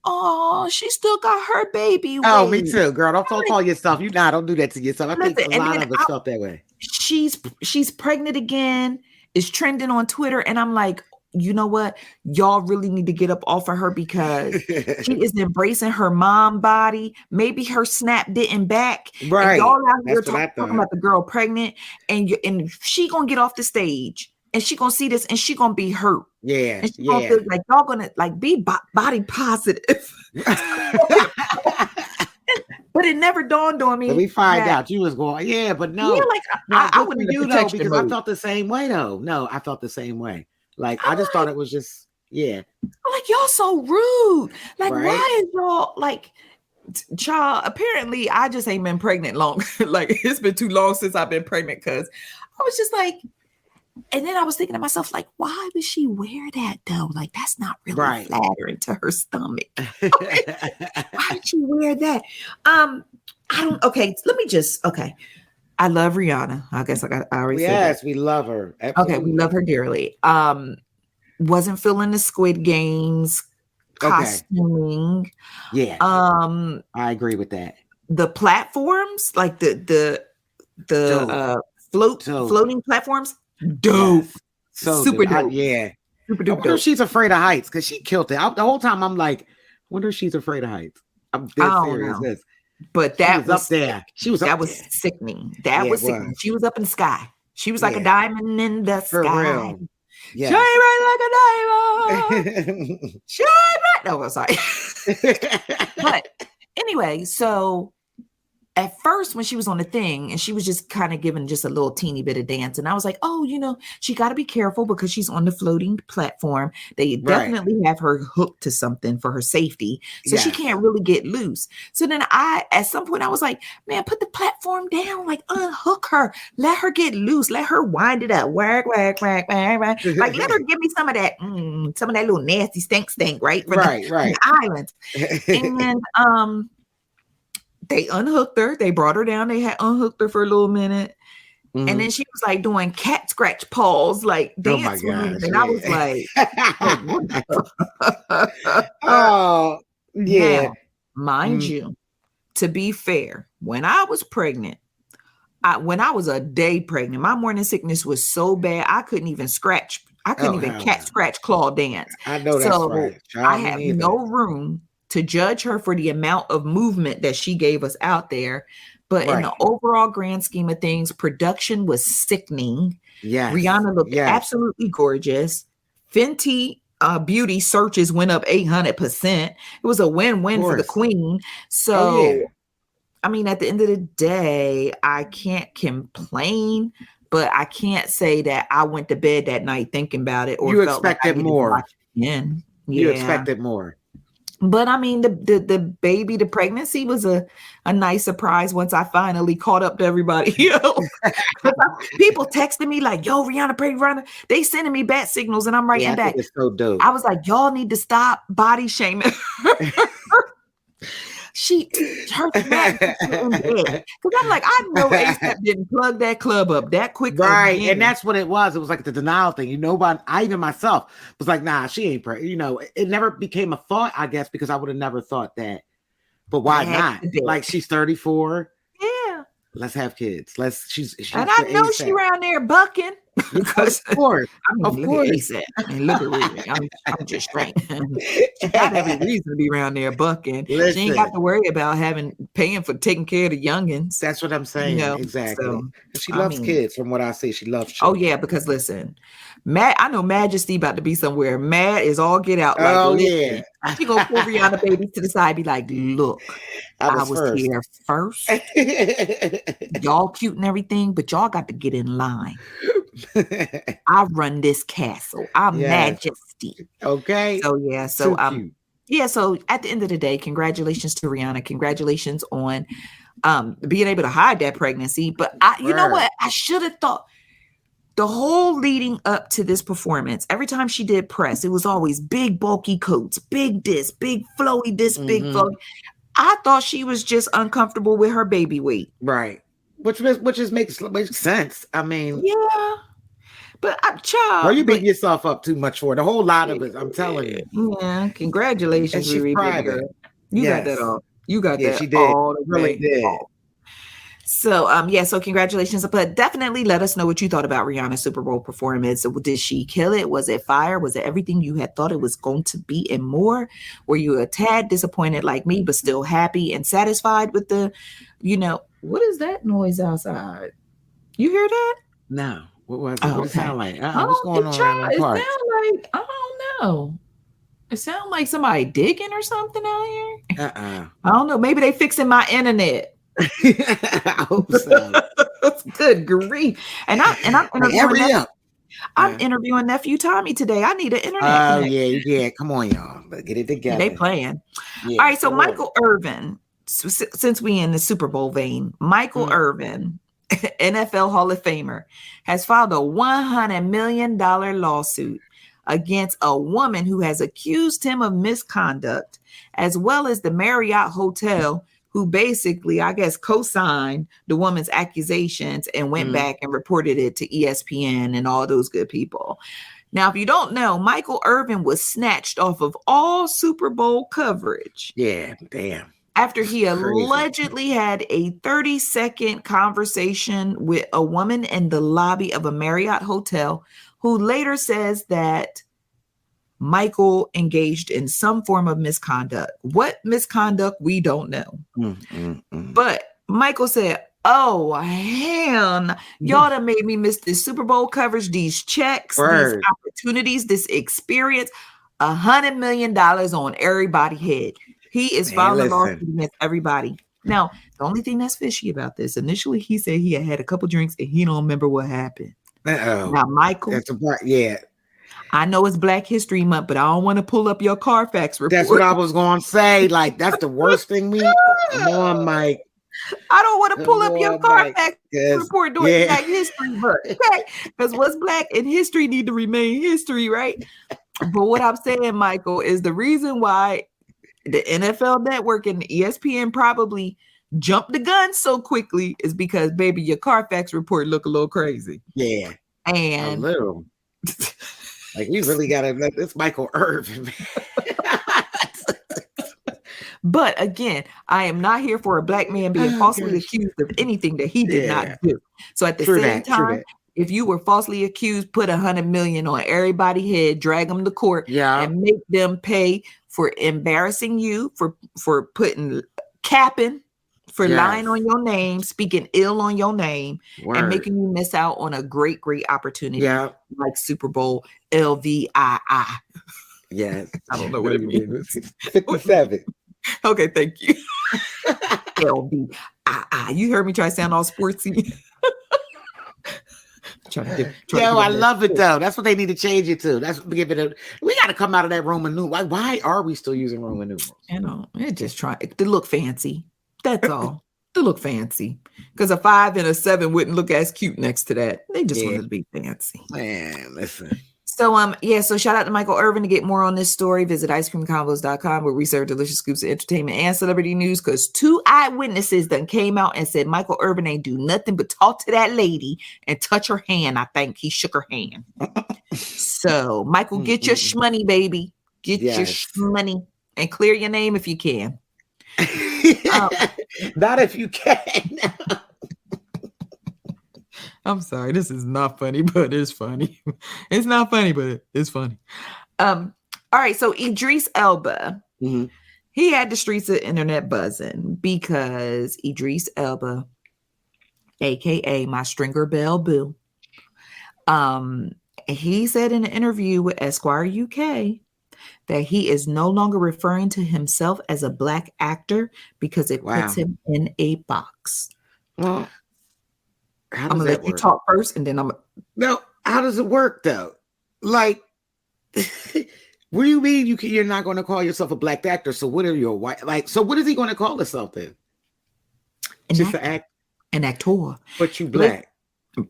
oh, she still got her baby weight. Oh, me too, girl. Don't call yourself. Don't do that to yourself. I think a lot of us felt that way. She's pregnant again. It's trending on Twitter, and I'm like, you know what? Y'all really need to get up off of her because she is embracing her mom body. Maybe her snap didn't back. Right. And y'all out here talking about the girl pregnant, and she gonna get off the stage. And she gonna see this, and she gonna be hurt. Yeah, and she gonna feel like y'all gonna like be body positive. But it never dawned on me. So we find out you was going, but no. Yeah, like I wouldn't do though because I felt the same way though. No, I felt the same way. Like I just thought it was just I'm like y'all so rude. Like why is y'all like? Child, apparently I just ain't been pregnant long. Like it's been too long since I've been pregnant because I was just like. And then I was thinking to myself, like, why would she wear that though? Like, that's not really flattering to her stomach. Why did she wear that? I love Rihanna. I guess I already said that. We love her. Absolutely. Okay, we love her dearly. Wasn't feeling the Squid Games costuming. Yeah. I agree with that. The platforms, like the floating platforms. Dope. Yes. So super dope. Super dope. I wonder if she's afraid of heights because she killed it. The whole time I'm like, wonder if she's afraid of heights. I'm dead serious. But that was up there. She was that was sickening. That was sickening. She was up in the sky. She was like a diamond in the For sky. Real. Yeah. Shine bright like a diamond. Shine bright. No, I'm sorry. But anyway, so at first when she was on the thing and she was just kind of giving just a little teeny bit of dance, and I was like, oh, she got to be careful because she's on the floating platform. They definitely have her hooked to something for her safety, so she can't really get loose. So then at some point I was like, man, put the platform down, like unhook her, let her get loose, let her wind it up, whack, whack, whack, whack, whack. Like let her give me some of that little nasty stink, right? From the island. And they unhooked her. They brought her down. They had unhooked her for a little minute. Mm-hmm. And then she was like doing cat scratch paws, like dance moves. And I was like, oh, yeah. Now, mind you, to be fair, when I was pregnant, when I was a day pregnant, my morning sickness was so bad, I couldn't even scratch. I couldn't even cat scratch claw dance. I know that's right. I have no room to judge her for the amount of movement that she gave us out there. But in the overall grand scheme of things, production was sickening. Yes. Rihanna looked absolutely gorgeous. Fenty beauty searches went up 800%. It was a win-win for the queen. So, I mean, at the end of the day, I can't complain, but I can't say that I went to bed that night thinking about it. Or you expected more. You expected more. But I mean, the baby, the pregnancy was a nice surprise once I finally caught up to everybody. People texting me like, yo, Rihanna, Rihanna. They sending me bad signals and I'm writing back. It's so dope. I was like, y'all need to stop body shaming. Her because I'm like, I know ASAP didn't plug that club up that quick, right? Again. And that's what it was. It was like the denial thing. But I even myself was like, nah, she ain't pregnant. It never became a thought, I guess, because I would have never thought that. But why not? Like, she's 34. Yeah, let's have kids. She's and I know ASAP. She around there bucking. Because of course, look at Riri. I'm just straight. She got every reason to be around there bucking. Listen, she ain't got to worry about paying for taking care of the youngins. That's what I'm saying. Exactly. So, she loves kids. From what I see, she loves children. Oh yeah, because listen, I know Majesty about to be somewhere. Mad is all get out. Like, yeah. She gonna pull Rihanna baby to the side, be like, look, I was here first. Y'all cute and everything, but y'all got to get in line. I run this castle. I'm Majesty. Okay. So yeah. So So at the end of the day, congratulations to Rihanna. Congratulations on being able to hide that pregnancy. But you know what? I should have thought the whole leading up to this performance. Every time she did press, it was always big bulky coats, big this, big flowy this, big flowy. I thought she was just uncomfortable with her baby weight. Right. Which makes sense. I mean, yeah, but I'm child. Or you beat yourself up too much for it. A whole lot of it. I'm telling you. Yeah, congratulations, Riri, private. You got that all. You got that. She did. All really did. So so congratulations. But definitely let us know what you thought about Rihanna's Super Bowl performance. Did she kill it? Was it fire? Was it everything you had thought it was going to be and more? Were you a tad disappointed like me, but still happy and satisfied with the, what is that noise outside? You hear that? No. What was it? What it sound like? What's going on around my part? It sound like, I don't know. It sounds like somebody digging or something out here. I don't know. Maybe they fixing my internet. I hope so. Good grief. And I'm interviewing I'm interviewing nephew Tommy today. I need an internet. Oh yeah. Come on, y'all. Let's get it together. They playing. Yeah, all right. So Michael Irvin, since we in the Super Bowl vein, Michael Irvin, NFL Hall of Famer, has filed a $100 million lawsuit against a woman who has accused him of misconduct, as well as the Marriott Hotel, who basically, I guess, co-signed the woman's accusations and went back and reported it to ESPN and all those good people. Now, if you don't know, Michael Irvin was snatched off of all Super Bowl coverage. Yeah, damn. After he allegedly had a 30-second conversation with a woman in the lobby of a Marriott hotel, who later says that Michael engaged in some form of misconduct. What misconduct, we don't know. But Michael said, oh, hell, y'all done made me miss this Super Bowl coverage, these checks, these opportunities, this experience. $100 million on everybody's head. He is filing a lawsuit against everybody. Now, the only thing that's fishy about this, initially he said he had a couple drinks and he don't remember what happened. Now, Michael. I know it's Black History Month, but I don't want to pull up your Carfax report. That's what I was going to say. Like, that's the worst thing come on, Mike. I don't want to pull up your Carfax report during Black History Month. Okay? Because what's Black in history need to remain history, right? But what I'm saying, Michael, is the reason why the NFL Network and the ESPN probably jumped the gun so quickly is because, baby, your Carfax report look a little crazy. Yeah. And a little. Like, we really got to let this Michael Irvin. But again, I am not here for a black man being falsely accused of anything that he did not do. So at the same time, if you were falsely accused, put $100 million on everybody's head, drag them to court, and make them pay for embarrassing you, for putting capping, for lying on your name, speaking ill on your name, and making you miss out on a great, great opportunity like Super Bowl LVII. Yes. I don't know what it means. 57. Okay, thank you. LVII. You heard me try to sound all sportsy. I love it though. That's what they need to change it to. That's give it a. We got to come out of that Roman numeral. Why are we still using Roman numerals? You know, it just trying to look fancy. That's all. To look fancy, because a 5 and a 7 wouldn't look as cute next to that. They just wanted to be fancy. Man, listen. So so shout out to Michael Irvin. To get more on this story, visit icecreamconvos.com, where we serve delicious scoops of entertainment and celebrity news, because 2 eyewitnesses done came out and said Michael Irvin ain't do nothing but talk to that lady and touch her hand. I think he shook her hand. So Michael, get your shmoney, baby. Get your shmoney and clear your name if you can. Not if you can. I'm sorry, this is not funny, but it's funny. It's not funny, but it's funny. All right, so Idris Elba, he had the streets of the internet buzzing because Idris Elba, aka my stringer bell boo, he said in an interview with Esquire UK that he is no longer referring to himself as a black actor because it puts him in a box. Well, I'm gonna let you talk first, and then No, how does it work though? Like, what do you mean you're not going to call yourself a black actor? So what are your white? Like, so what is he going to call himself then? Just an actor. But you black.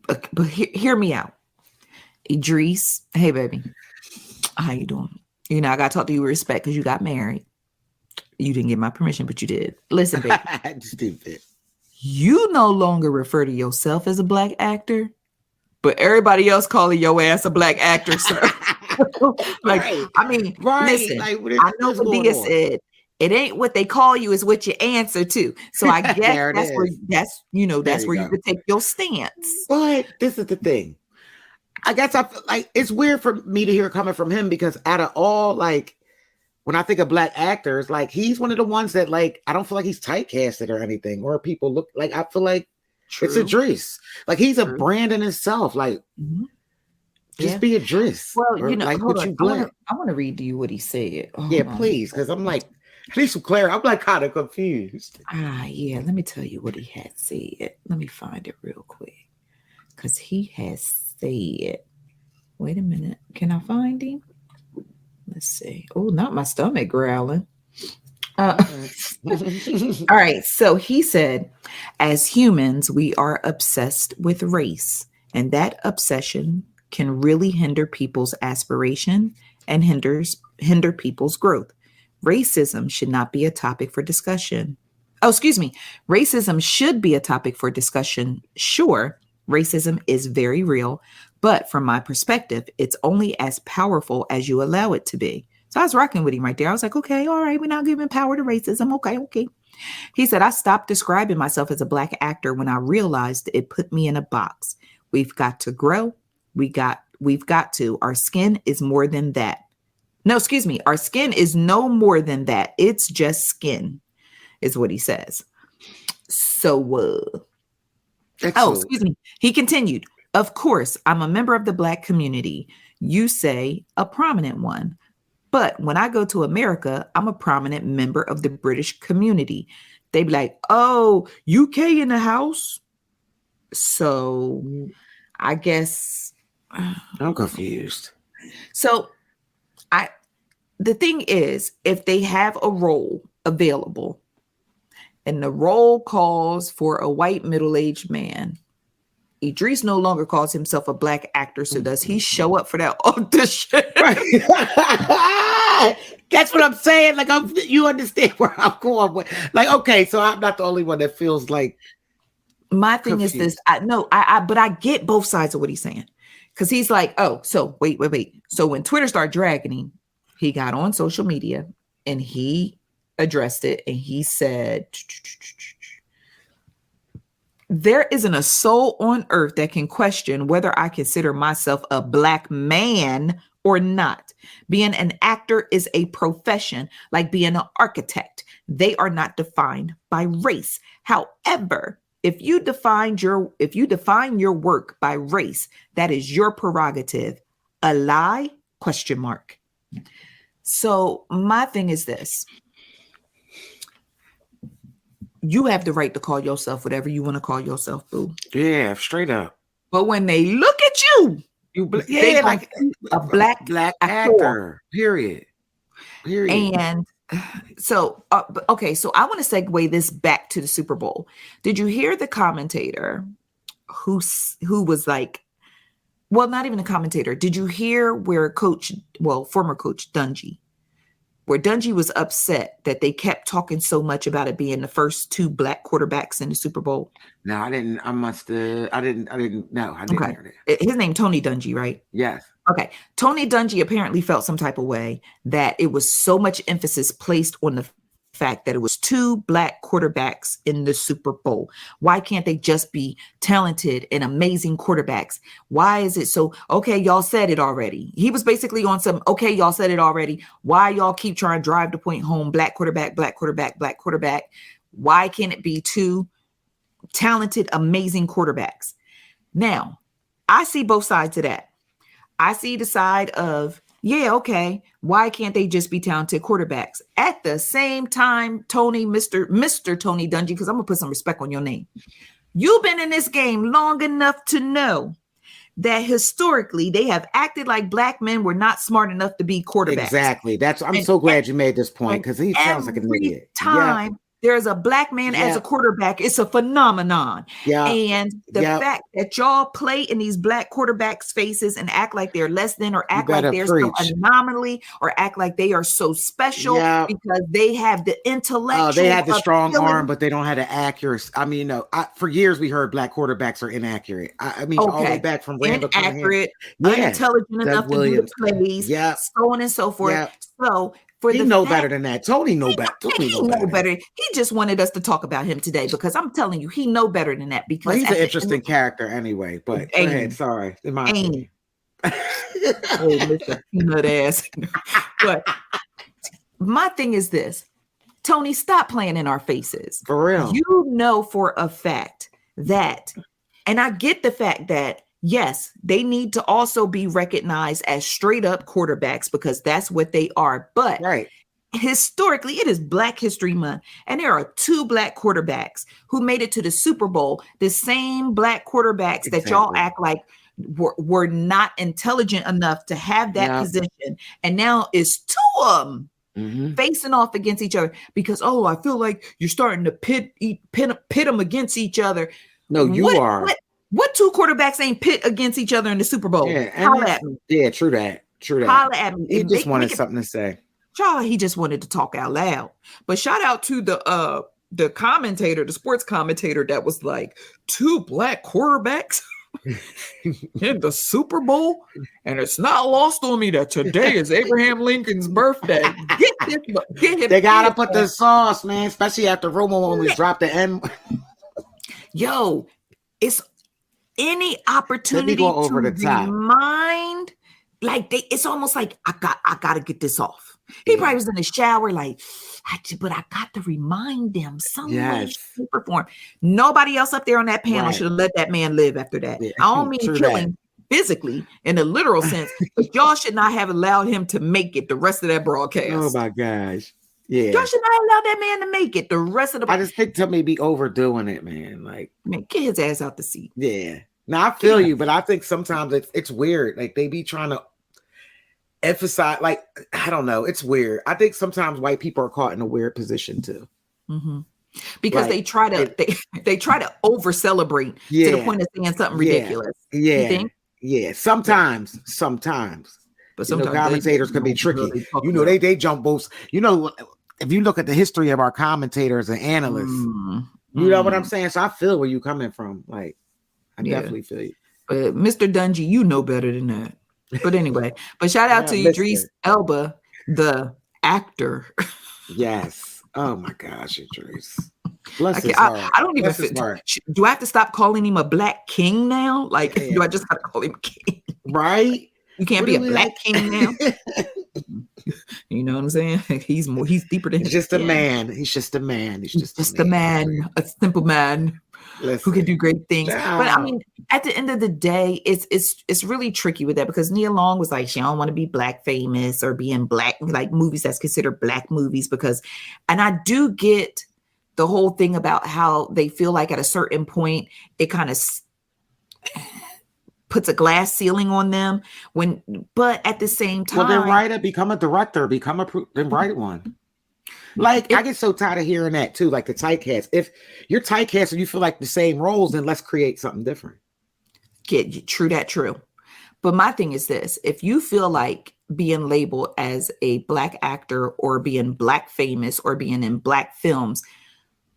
But hear me out, Idris. Hey, baby, how you doing? You know, I got to talk to you with respect because you got married. You didn't get my permission, but you did. Listen, baby. Stupid. You no longer refer to yourself as a black actor, but everybody else calling your ass a black actor, sir. I mean, listen, I know what Dia said. It ain't what they call you, is what you answer to. So I guess that's where you would take your stance. But this is the thing. I guess I feel like it's weird for me to hear it coming from him, because out of all, like, when I think of black actors, like, he's one of the ones that, like, I don't feel like he's typecasted or anything, or people look like, I feel like it's Idris. Like, he's a brand in himself. Like, just be Idris. Well, you know, like, hold on. you black. I want to read to you what he said. Please, because I'm like, I need some clarity. I'm like kind of confused. Yeah. Let me tell you what he had said. Let me find it real quick, because he has said. Wait a minute. Can I find him? Let's see. Oh, not my stomach growling. All right. So he said, as humans, we are obsessed with race, and that obsession can really hinder people's aspiration and hinder people's growth. Racism should not be a topic for discussion. Oh, excuse me. Racism should be a topic for discussion. Sure, racism is very real, but from my perspective, it's only as powerful as you allow it to be. So I was rocking with him right there. I was like, okay, all right, we're not giving power to racism. Okay. He said, I stopped describing myself as a black actor when I realized it put me in a box. We've got to grow. We've got to. Our skin is more than that. No, excuse me. Our skin is no more than that. It's just skin, is what he says. So, excuse me. He continued. Of course, I'm a member of the black community. You say a prominent one. But when I go to America, I'm a prominent member of the British community. They be like, oh, UK in the house. So I guess I'm confused. So the thing is, if they have a role available and the role calls for a white middle-aged man, Idris no longer calls himself a black actor, so does he show up for that audition? Right. That's what I'm saying. Like, you understand where I'm going with. Like, okay, so I'm not the only one that feels like. My thing confused. Is this. But I get both sides of what he's saying, because he's like, oh, so wait. So when Twitter started dragging him, he got on social media and he addressed it, and he said, there isn't a soul on earth that can question whether I consider myself a black man or not. Being an actor is a profession, like being an architect. They are not defined by race. However, if you define your work by race, that is your prerogative. A lie? ? So my thing is this. You have the right to call yourself whatever you want to call yourself, boo. Yeah, straight up. But when they look at you, they like a black actor. Period. And so, okay, so I want to segue this back to the Super Bowl. Did you hear the commentator who was like, well, not even a commentator. Did you hear where former coach Dungy, where Dungy was upset that they kept talking so much about it being the first 2 black quarterbacks in the Super Bowl? No, I didn't. I didn't hear that. His name Tony Dungy, right? Yes. Okay. Tony Dungy apparently felt some type of way that it was so much emphasis placed on the fact that it was 2 black quarterbacks in the Super Bowl. Why can't they just be talented and amazing quarterbacks? Why is it so, okay, y'all said it already. He was basically on some, okay, y'all said it already. Why y'all keep trying to drive the point home? Black quarterback, black quarterback, black quarterback. Why can't it be 2 talented, amazing quarterbacks? Now, I see both sides of that. I see the side of, yeah, okay, why can't they just be talented quarterbacks? At the same time, Mr. Tony Dungy, because I'm going to put some respect on your name. You've been in this game long enough to know that historically they have acted like black men were not smart enough to be quarterbacks. Exactly. I'm so glad you made this point, because he sounds like an idiot. Time there's a black man as a quarterback, it's a phenomenon. Yeah. And the fact that y'all play in these black quarterbacks' faces and act like they're less than, or act like they're some anomaly, or act like they are so special because they have the intellectual. They have the strong arm, but they don't have the accuracy. I mean, for years we heard black quarterbacks are inaccurate. I mean, all the way back from Randall inaccurate, unintelligent enough to do the plays, so on and so forth. So. He know better than that. Tony know better. He know better. He just wanted us to talk about him today, because I'm telling you, he know better than that. Because he's an interesting character anyway. But go ahead. Sorry, in my opinion. Mr. Peanut ass. But my thing is this, Tony, stop playing in our faces. For real. You know for a fact that, and I get the fact that, yes, they need to also be recognized as straight up quarterbacks, because that's what they are. But historically, it is Black History Month, and there are 2 black quarterbacks who made it to the Super Bowl. The same black quarterbacks that y'all act like were not intelligent enough to have that position. And now it's 2 of them facing off against each other because, I feel like you're starting to pit them against each other. No, you are. What 2 quarterbacks ain't pit against each other in the Super Bowl? Holla at me. Yeah, true that. Holla at me. He just wanted something to say. He just wanted to talk out loud. But shout out to the commentator, the sports commentator, that was like, 2 black quarterbacks in the Super Bowl, and it's not lost on me that today is Abraham Lincoln's birthday. Get him. They gotta put the sauce, man, especially after Romo when we dropped the N. Yo, it's any opportunity to remind, like it's almost like I gotta get this off. He probably was in the shower, like, but I got to remind them some way, shape, or form. Nobody else up there on that panel should have let that man live after that. I don't mean killing physically in a literal sense, but y'all should not have allowed him to make it the rest of that broadcast. Oh my gosh. Yeah. Y'all should not allow that man to make it the rest of the. I just think to me be overdoing it, man. Like, man, get his ass out the seat. Yeah. Now I feel you, but I think sometimes it's weird. Like they be trying to emphasize, like, I don't know. It's weird. I think sometimes white people are caught in a weird position too. Because they try to over celebrate to the point of saying something ridiculous. Yeah. You think? Yeah. Sometimes. But sometimes commentators can be tricky. They jump both. If you look at the history of our commentators and analysts, you know what I'm saying? So I feel where you're coming from. Like, I definitely feel you. But Mr. Dungy, you know better than that. But anyway, shout out to Idris Elba, the actor. Yes. Oh my gosh, Idris. Bless his heart. I don't even do I have to stop calling him a black king now? Like, do I just have to call him king? Right? You can't be a black king now. You know what I'm saying? He's deeper than He's just a man. He's just a man. He's just a man, a simple man. Who can do great things. But I mean, at the end of the day, it's really tricky with that, because Nia Long was like, she don't want to be black famous or be in black, like movies that's considered black movies, and I do get the whole thing about how they feel like at a certain point, it kind of puts a glass ceiling on them but at the same time. Well, then write it, become a director, then write one. Like, I get so tired of hearing that too, like the typecast. If you're typecast and you feel like the same roles, then let's create something different. True. But my thing is this: if you feel like being labeled as a black actor or being black famous or being in black films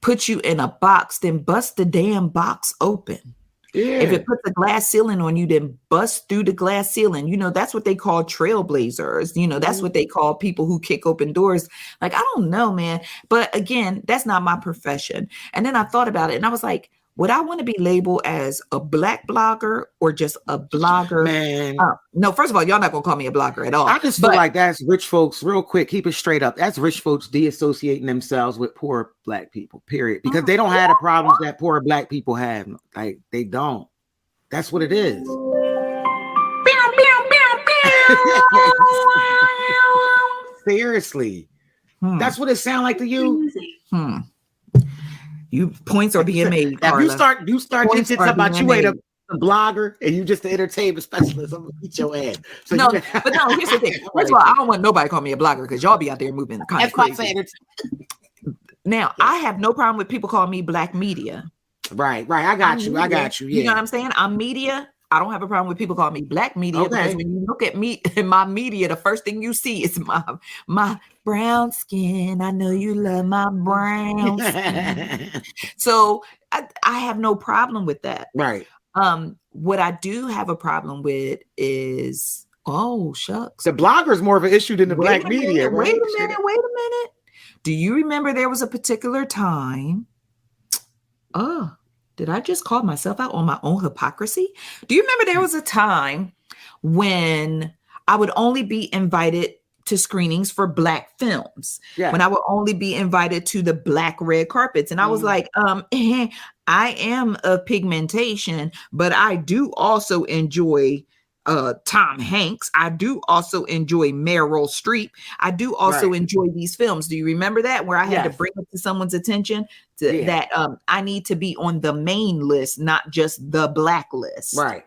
puts you in a box, then bust the damn box open. Yeah. If it puts a glass ceiling on you, then bust through the glass ceiling. That's what they call trailblazers. That's what they call people who kick open doors. Like, I don't know, man. But again, that's not my profession. And then I thought about it and I was like, would I want to be labeled as a black blogger or just a blogger? Man. No, first of all, y'all not going to call me a blogger at all. I just feel like that's rich folks, real quick, keep it straight up. That's rich folks de-associating themselves with poor black people, period. Because they don't have the problems that poor black people have. Like, they don't. That's what it is. Seriously. That's what it sounds like to you? You points are being made. If you start thinking about you ain't a blogger and you just an entertainment specialist, I'm gonna beat your ass. So but here's the thing. First of all, I don't want nobody to call me a blogger because y'all be out there moving kind of crazy. Now, I have no problem with people calling me black media. Right. I got you. Yeah. You know what I'm saying? I'm media. I don't have a problem with people calling me black media because when you look at me in my media, the first thing you see is my brown skin. I know you love my brown skin. So I have no problem with that. Right. What I do have a problem with is, oh, shucks. The blogger is more of an issue than the black media. Wait a minute. Do you remember there was a particular time? Did I just call myself out on my own hypocrisy? Do you remember there was a time when I would only be invited to screenings for black films? Yeah. When I would only be invited to the black red carpets. And I was like, I am of pigmentation, but I do also enjoy Tom Hanks. I do also enjoy Meryl Streep. I do also enjoy these films. Do you remember that? Where I had to bring it to someone's attention that I need to be on the main list, not just the black list. Right.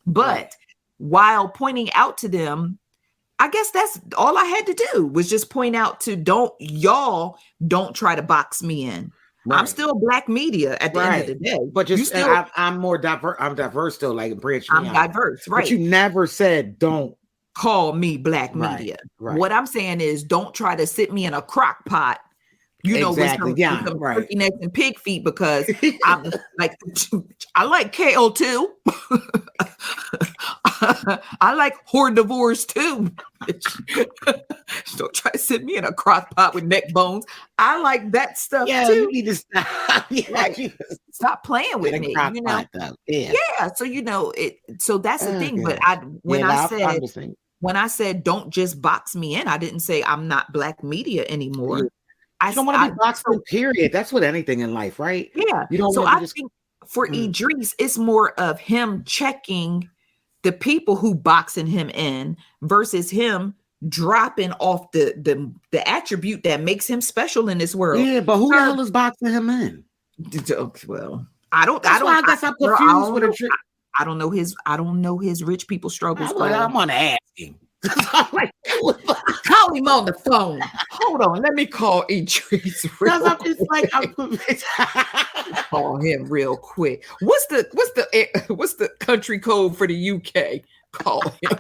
But while pointing out to them, I guess that's all I had to do was just point out to don't try to box me in. Right. I'm still black media at the end of the day. But I'm more diverse. I'm diverse still, like I'm diverse, right? But you never said don't call me black media. Right. What I'm saying is don't try to sit me in a crock pot, with some turkey necks and pig feet, because I'm like, I like kale too. I like hordivores too. Don't try to sit me in a crock pot with neck bones. I like that stuff too. You need to stop. Stop playing with me. So So that's the thing. But when I said don't just box me in, I didn't say I'm not black media anymore. I don't want to be boxed in, period. That's with anything in life, right? Yeah. You don't. So I think for Idris, it's more of him checking the people who boxing him in versus him dropping off the attribute that makes him special in this world. Yeah, but who the hell is boxing him in? Well, I guess I'm confused with a trick. I don't know his rich people struggles. I'm gonna ask him. I'm like, call him on the phone. Hold on, let me call Idris. I'm just like, Call him real quick. What's the country code for the UK? Call him.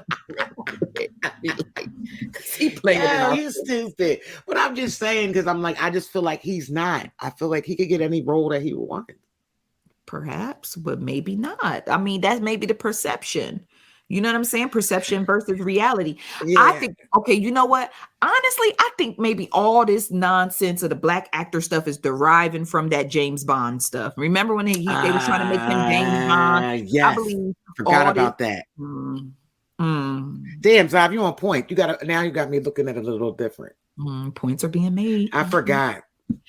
He playing yeah, he's stupid. But I'm just saying, because I'm like, I just feel like he's not. I feel like he could get any role that he wants. Perhaps, but maybe not. I mean, that's maybe the perception. You know what I'm saying? Perception versus reality. Yeah. I think, okay, you know what? Honestly, I think maybe all this nonsense of the black actor stuff is deriving from that James Bond stuff. Remember when they were trying to make him James Bond? Yes. I believe Forgot about that. Damn, Zav, you on point. You got me looking at it a little different. Points are being made. I forgot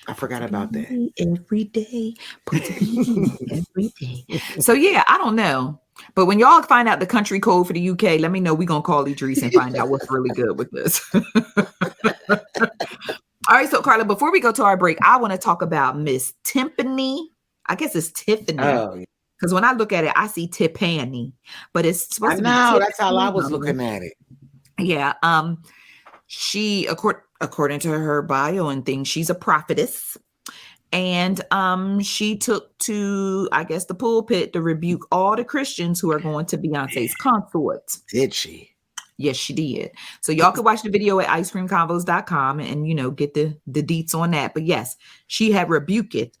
about that. Every day. Points are being made every day. So yeah, I don't know. But when y'all find out the country code for the UK, let me know. We're going to call Idris and find out what's really good with this. All right. So, Karla, before we go to our break, I want to talk about Miss Tiffany. I guess it's Tiffany. Oh, because when I look at it, I see Tiffany, but it's supposed to be Tiffany. That's how I was looking at it. Yeah. She, according to her bio and things, she's a prophetess. And she took to, I guess, the pulpit to rebuke all the Christians who are going to Beyonce's concerts. Did she? Yes, she did. So y'all can watch the video at icecreamconvos.com and, get the deets on that. But yes, she had rebuked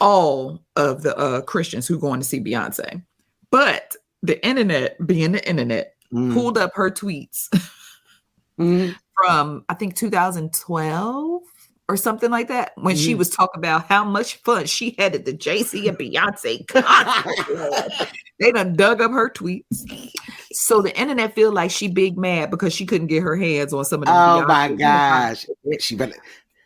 all of the Christians who are going to see Beyonce. But the internet, being the internet, pulled up her tweets from, I think, 2012. Or something like that, when she was talking about how much fun she had at the Jay-Z and Beyonce concert. They done dug up her tweets. So the internet feel like she big mad because she couldn't get her hands on some of them. Oh my gosh. She better,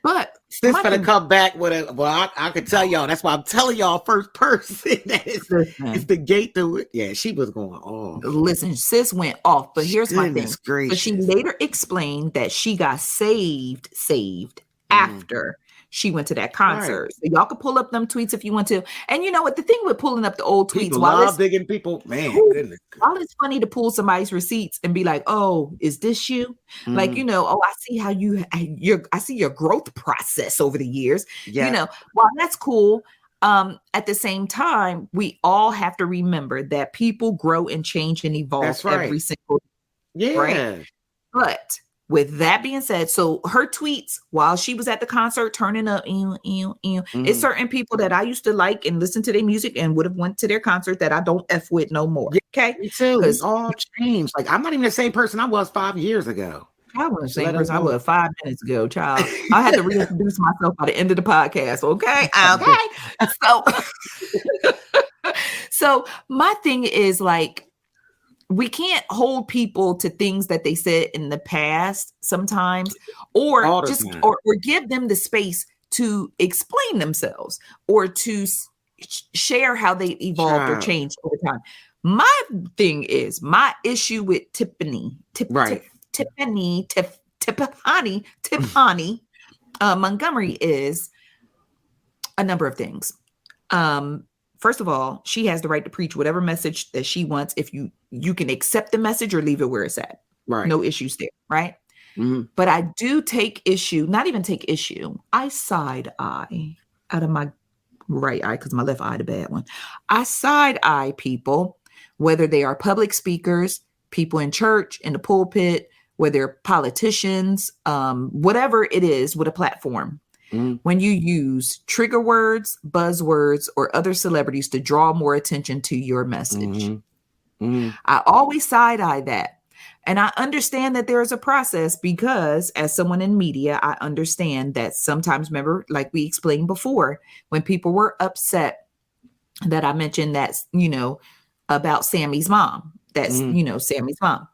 but this better come back with it. Well, I could tell y'all. That's why I'm telling y'all first person. It's the gate to it. Yeah, she was going off. Listen, sis went off. But here's my thing. Gracious. But she later explained that she got saved after she went to that concert. Right. So y'all can pull up them tweets if you want to. And you know what? The thing with pulling up the old tweets, people love digging people, man. Goodness. While it's funny to pull somebody's receipts and be like, "Oh, is this you?" Like, oh, I see how I see your growth process over the years. Yeah. While that's cool. At the same time, we all have to remember that people grow and change and evolve every single day. Yeah. Right? But with that being said, so her tweets while she was at the concert turning up, it's certain people that I used to like and listen to their music and would have went to their concert that I don't F with no more. Okay. Me too. It's all changed. Like, I'm not even the same person I was 5 years ago. I was the same person I was 5 minutes ago, child. I had to reintroduce myself by the end of the podcast. Okay. So my thing is like, we can't hold people to things that they said in the past sometimes, or give them the space to explain themselves or to share how they evolved or changed over time. My thing is, my issue with Tiffany Montgomery is a number of things. First of all, she has the right to preach whatever message that she wants. If you can accept the message or leave it where it's at. Right. No issues there. Right. Mm-hmm. But I do take issue, not even take issue. I side eye out of my right eye because my left eye, the bad one. I side eye people, whether they are public speakers, people in church, in the pulpit, whether they're politicians, whatever it is with a platform. When you use trigger words, buzzwords, or other celebrities to draw more attention to your message. I always side eye that. And I understand that there is a process because as someone in media, I understand that sometimes, remember, like we explained before, when people were upset that I mentioned that, about Sammy's mom, that's, Sammy's mom.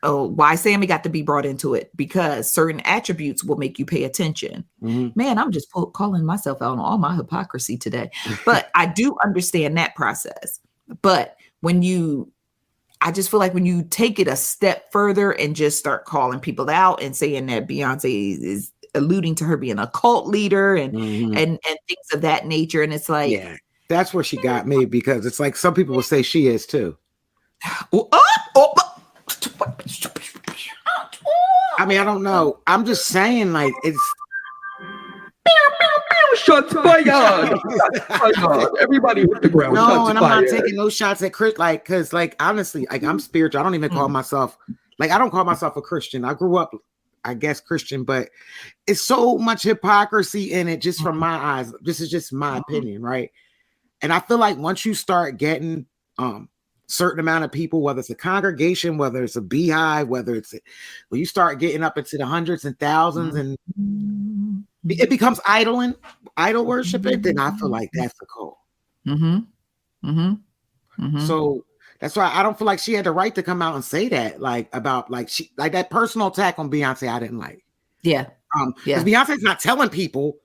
Oh, why Sammy got to be brought into it? Because certain attributes will make you pay attention. Man, I'm just calling myself out on all my hypocrisy today. But I do understand that process. But I just feel like when you take it a step further and just start calling people out and saying that Beyonce is alluding to her being a cult leader and things of that nature. And it's like, yeah, that's where she got me, because it's like some people will say she is too. mean, I don't know. I'm just saying, like, it's shots fired. Everybody hit the ground. no, shots and fired. I'm not taking no shots at Chris, like, because, like, honestly, like, I'm spiritual. I don't even call myself, like, I don't call myself a Christian. I grew up, I guess, Christian, but it's so much hypocrisy in it, just from my eyes. This is just my opinion, right? And I feel like once you start getting certain amount of people, whether it's a congregation, whether it's a beehive, whether it's when you start getting up into the hundreds and thousands, and it becomes idol worshiping, then I feel like that's the call. So that's why I don't feel like she had the right to come out and say that, like, about, like, she, like, that personal attack on Beyonce. I didn't like. Yeah. Because Beyonce's not telling people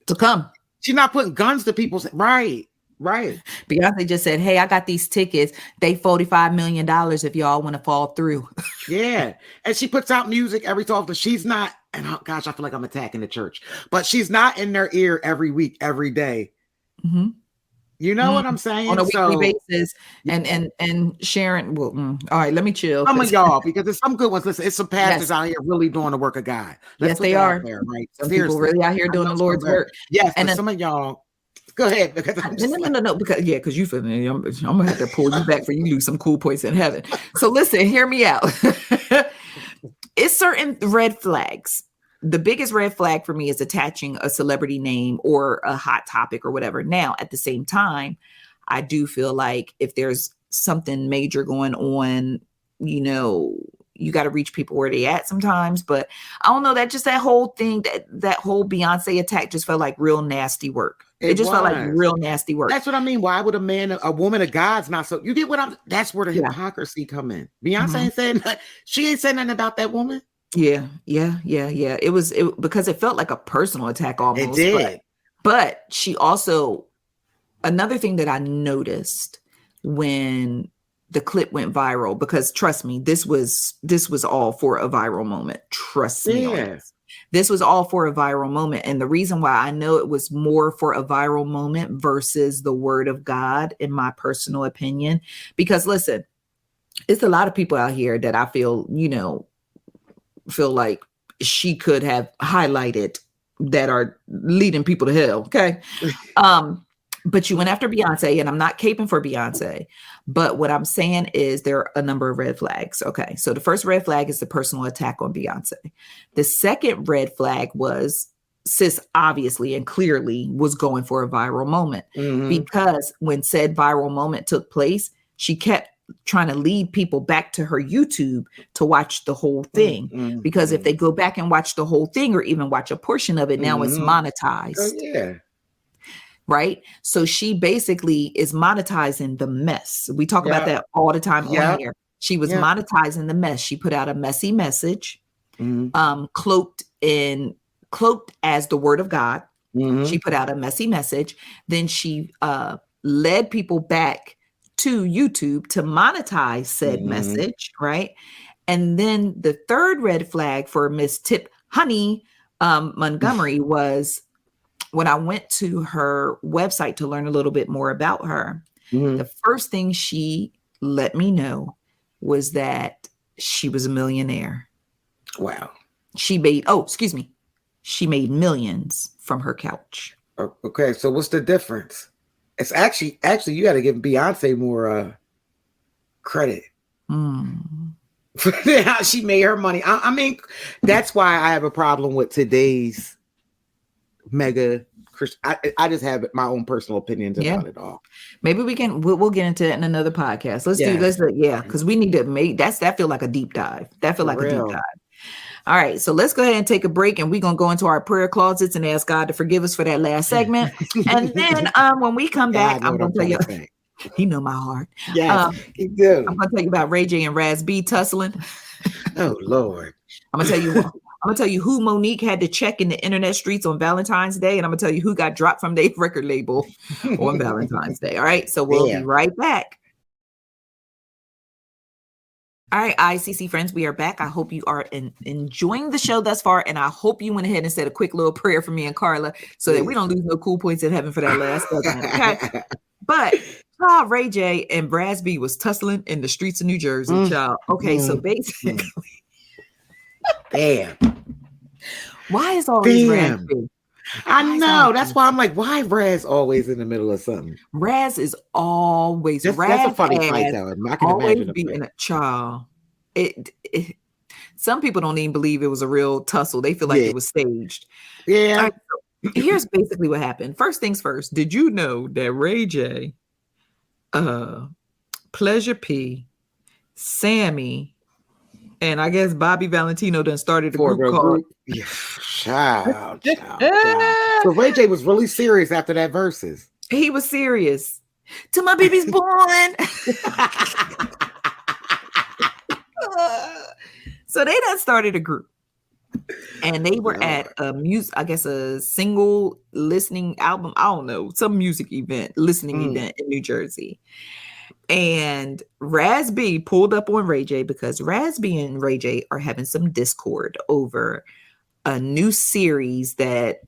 To come. She's not putting guns to people's right. Beyonce just said, "Hey, I got these tickets. They $45 million if y'all want to fall through." Yeah, and she puts out music every so often. She's not, and oh gosh, I feel like I'm attacking the church, but she's not in their ear every week, every day. You know what I'm saying? On a weekly basis, and Sharon. Well, all right, let me chill. Some of y'all, because there's some good ones. Listen, it's some pastors out here really doing the work of God. Yes, they are. There, right? Some people really out here doing the Lord's work. Yes, and then, some of y'all. Go ahead, because no, because you feel me. I'm gonna have to pull you back for you lose some cool points in heaven. So listen, hear me out. It's certain red flags. The biggest red flag for me is attaching a celebrity name or a hot topic or whatever. Now, at the same time, I do feel like if there's something major going on, you know, you got to reach people where they at sometimes. But I don't know, that whole thing, that whole Beyonce attack just felt like real nasty work. It just felt like real nasty work. That's what I mean. Why would a woman of God's not so? You get what that's where the hypocrisy come in. Beyonce ain't saying nothing. She ain't saying nothing about that woman. Yeah. It was because it felt like a personal attack almost. It did. But she also, another thing that I noticed when the clip went viral, because trust me, this was all for a viral moment. Trust me on this. This was all for a viral moment. And the reason why I know it was more for a viral moment versus the word of God, in my personal opinion, because listen, it's a lot of people out here that I feel like she could have highlighted that are leading people to hell. Okay. But you went after Beyonce, and I'm not caping for Beyonce, but what I'm saying is there are a number of red flags. Okay. So the first red flag is the personal attack on Beyonce. The second red flag was sis obviously and clearly was going for a viral moment, because when said viral moment took place, she kept trying to lead people back to her YouTube to watch the whole thing, because if they go back and watch the whole thing or even watch a portion of it, now it's monetized. Oh, yeah. Right. So she basically is monetizing the mess. We talk about that all the time on here. She was monetizing the mess. She put out a messy message, cloaked as the word of God. She put out a messy message. Then she led people back to YouTube to monetize said message, right? And then the third red flag for Miss Tip Honey Montgomery was when I went to her website to learn a little bit more about her. The first thing she let me know was that she was a millionaire. Wow. She made millions from her couch. Okay, so what's the difference? It's actually you got to give Beyonce more credit for how she made her money. I mean, that's why I have a problem with today's mega Christian. I just have my own personal opinions about it all. Maybe we'll get into it in another podcast. Let's because we need to make that feel like a deep dive. That feel like a deep dive. All right, so let's go ahead and take a break, and we're going to go into our prayer closets and ask God to forgive us for that last segment. And then when we come back, I'm going to tell you, he know my heart. Yeah, he do. I'm going to tell you about Ray J and Raz B tussling. Oh, Lord. I'm going to tell you who Monique had to check in the internet streets on Valentine's Day, and I'm going to tell you who got dropped from their record label on Valentine's Day. All right, so we'll be right back. All right, ICC friends, we are back. I hope you are enjoying the show thus far, and I hope you went ahead and said a quick little prayer for me and Karla so that we don't lose no cool points in heaven for that last segment, okay? But child, Ray J and Raz B was tussling in the streets of New Jersey, child. Okay, so basically, Damn. Why is always Raz big? I know. That's why I'm like, why Raz always in the middle of something? Raz is always that's a funny fight though. I can imagine being a child. Some people don't even believe it was a real tussle. They feel like it was staged. Yeah. Right, so here's basically what happened. First things first. Did you know that Ray J, Pleasure P, Sammy, and I guess Bobby Valentino done started a group called Yeah. Child. So Ray J was really serious after that verses. He was serious. Till my baby's born. So they done started a group. And they were at a single listening album. I don't know, some music event, listening event in New Jersey. And Raz B pulled up on Ray J because Raz B and Ray J are having some discord over a new series that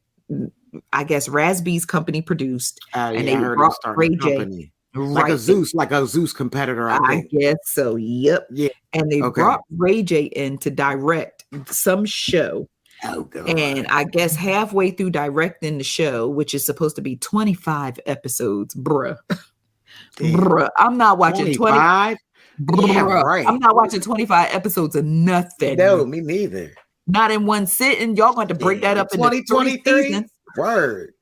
I guess Raz B's company produced. And they brought Ray J. Like a Zeus competitor. I guess so. Yep. Yeah. And they brought Ray J in to direct some show. Oh, God. And I guess halfway through directing the show, which is supposed to be 25 episodes, bruh. I'm not watching 25. Yeah, right. I'm not watching 25 episodes of nothing. No, me neither. Not in one sitting. Y'all going to break that up into 2023. Word.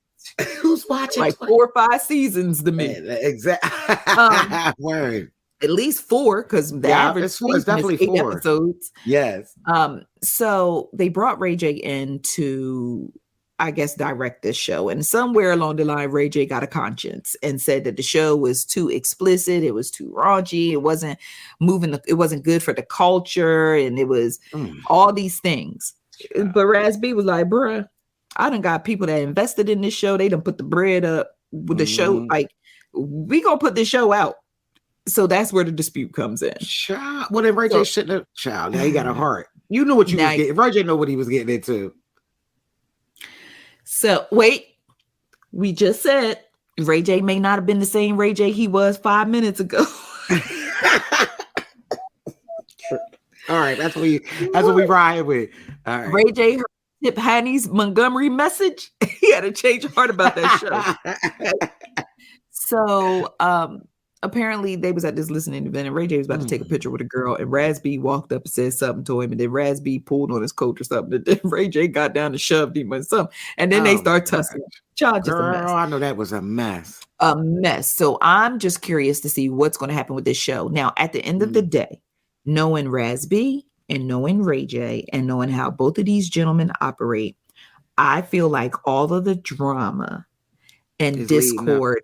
Who's watching? Like 4 or 5 seasons to me. Exactly. Word. At least 4, because the average it's definitely is 8 4 episodes. Yes. So they brought Ray J in to, I guess, direct this show. And somewhere along the line, Ray J got a conscience and said that the show was too explicit. It was too raunchy. It wasn't it wasn't good for the culture. And it was all these things. But Raz B was like, bruh, I done got people that invested in this show. They done put the bread up with the show. Like, we gonna put this show out. So that's where the dispute comes in. Child. Well, then Ray J shouldn't have. Child, now he got a heart. You knew what you was getting. Ray J know what he was getting into. So wait, we just said Ray J may not have been the same Ray J he was 5 minutes ago. All right, that's what we ride with. All right. Ray J heard Tip Haney's Montgomery message. He had to change his heart about that show. So apparently they was at this listening event and Ray J was about to take a picture with a girl and Raz B walked up and said something to him and then Raz B pulled on his coat or something and then Ray J got down and shoved him or something and then they start tussling. Girl, I know that was a mess. A mess. So I'm just curious to see what's going to happen with this show. Now, at the end of the day, knowing Raz B and knowing Ray J and knowing how both of these gentlemen operate, I feel like all of the drama and discord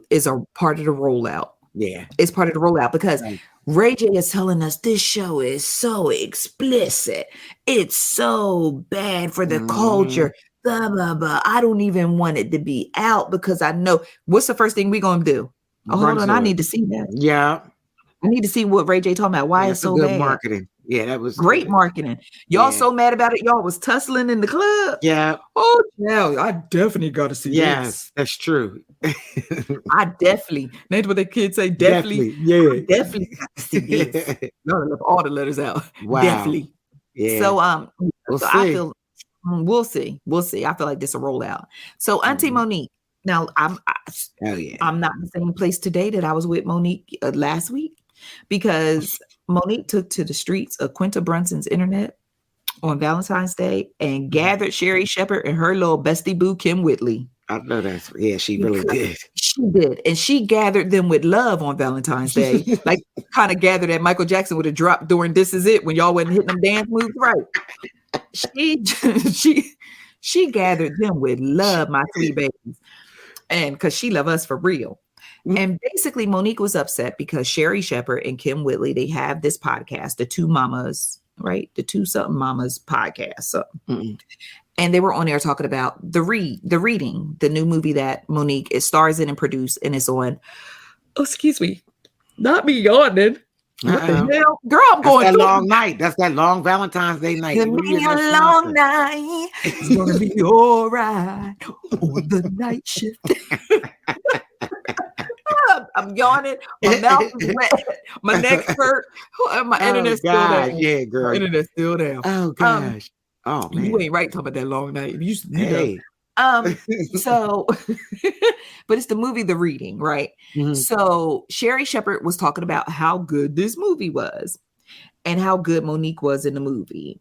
is a part of the rollout. Yeah. It's part of the rollout because Ray J is telling us this show is so explicit. It's so bad for the culture. Blah, blah, blah. I don't even want it to be out because I know what's the first thing we're going to do? Oh, hold on. I need to see that. Yeah. I need to see what Ray J talking about. Why it's so good bad. Marketing. Yeah, that was great marketing. Y'all so mad about it. Y'all was tussling in the club. Yeah. Oh, yeah. I definitely got to see this. Yes, that's true. I definitely. That's what the kids say. Definitely. Yeah. Definitely got to see this. Y'all left all the letters out. Wow. Definitely. Yeah. So we'll see. I feel we'll see. I feel like this will roll out. So Auntie Monique. Now I'm not in the same place today that I was with Monique last week because Monique took to the streets of Quinta Brunson's internet on Valentine's Day and gathered Sherry Shepherd and her little bestie boo Kim Whitley. I know that's she really did. She did, and she gathered them with love on Valentine's Day, like kind of gathered that Michael Jackson would have dropped during "This Is It" when y'all wasn't hitting them dance moves right. She gathered them with love, my 3 babies, and because she loved us for real. And basically, Monique was upset because Sherry Shepherd and Kim Whitley, they have this podcast, the Two Mamas, right? The Two Something Mamas podcast. So, and they were on there talking about the Reading, the new movie that Monique stars in and produced, and it's on. Oh, excuse me, not me yawning. What the hell, girl? I'm going that long night. That's that long Valentine's Day night. It's gonna be a long night. It's gonna be all right on the night shift. I'm yawning. My mouth is wet. My neck hurt. My internet's still down. Yeah, girl. My internet's still down. Oh gosh. Oh man. You ain't right talking about that long night. You Hey. know. So, but it's the movie The Reading, right? Mm-hmm. So Sherry Shepherd was talking about how good this movie was and how good Monique was in the movie.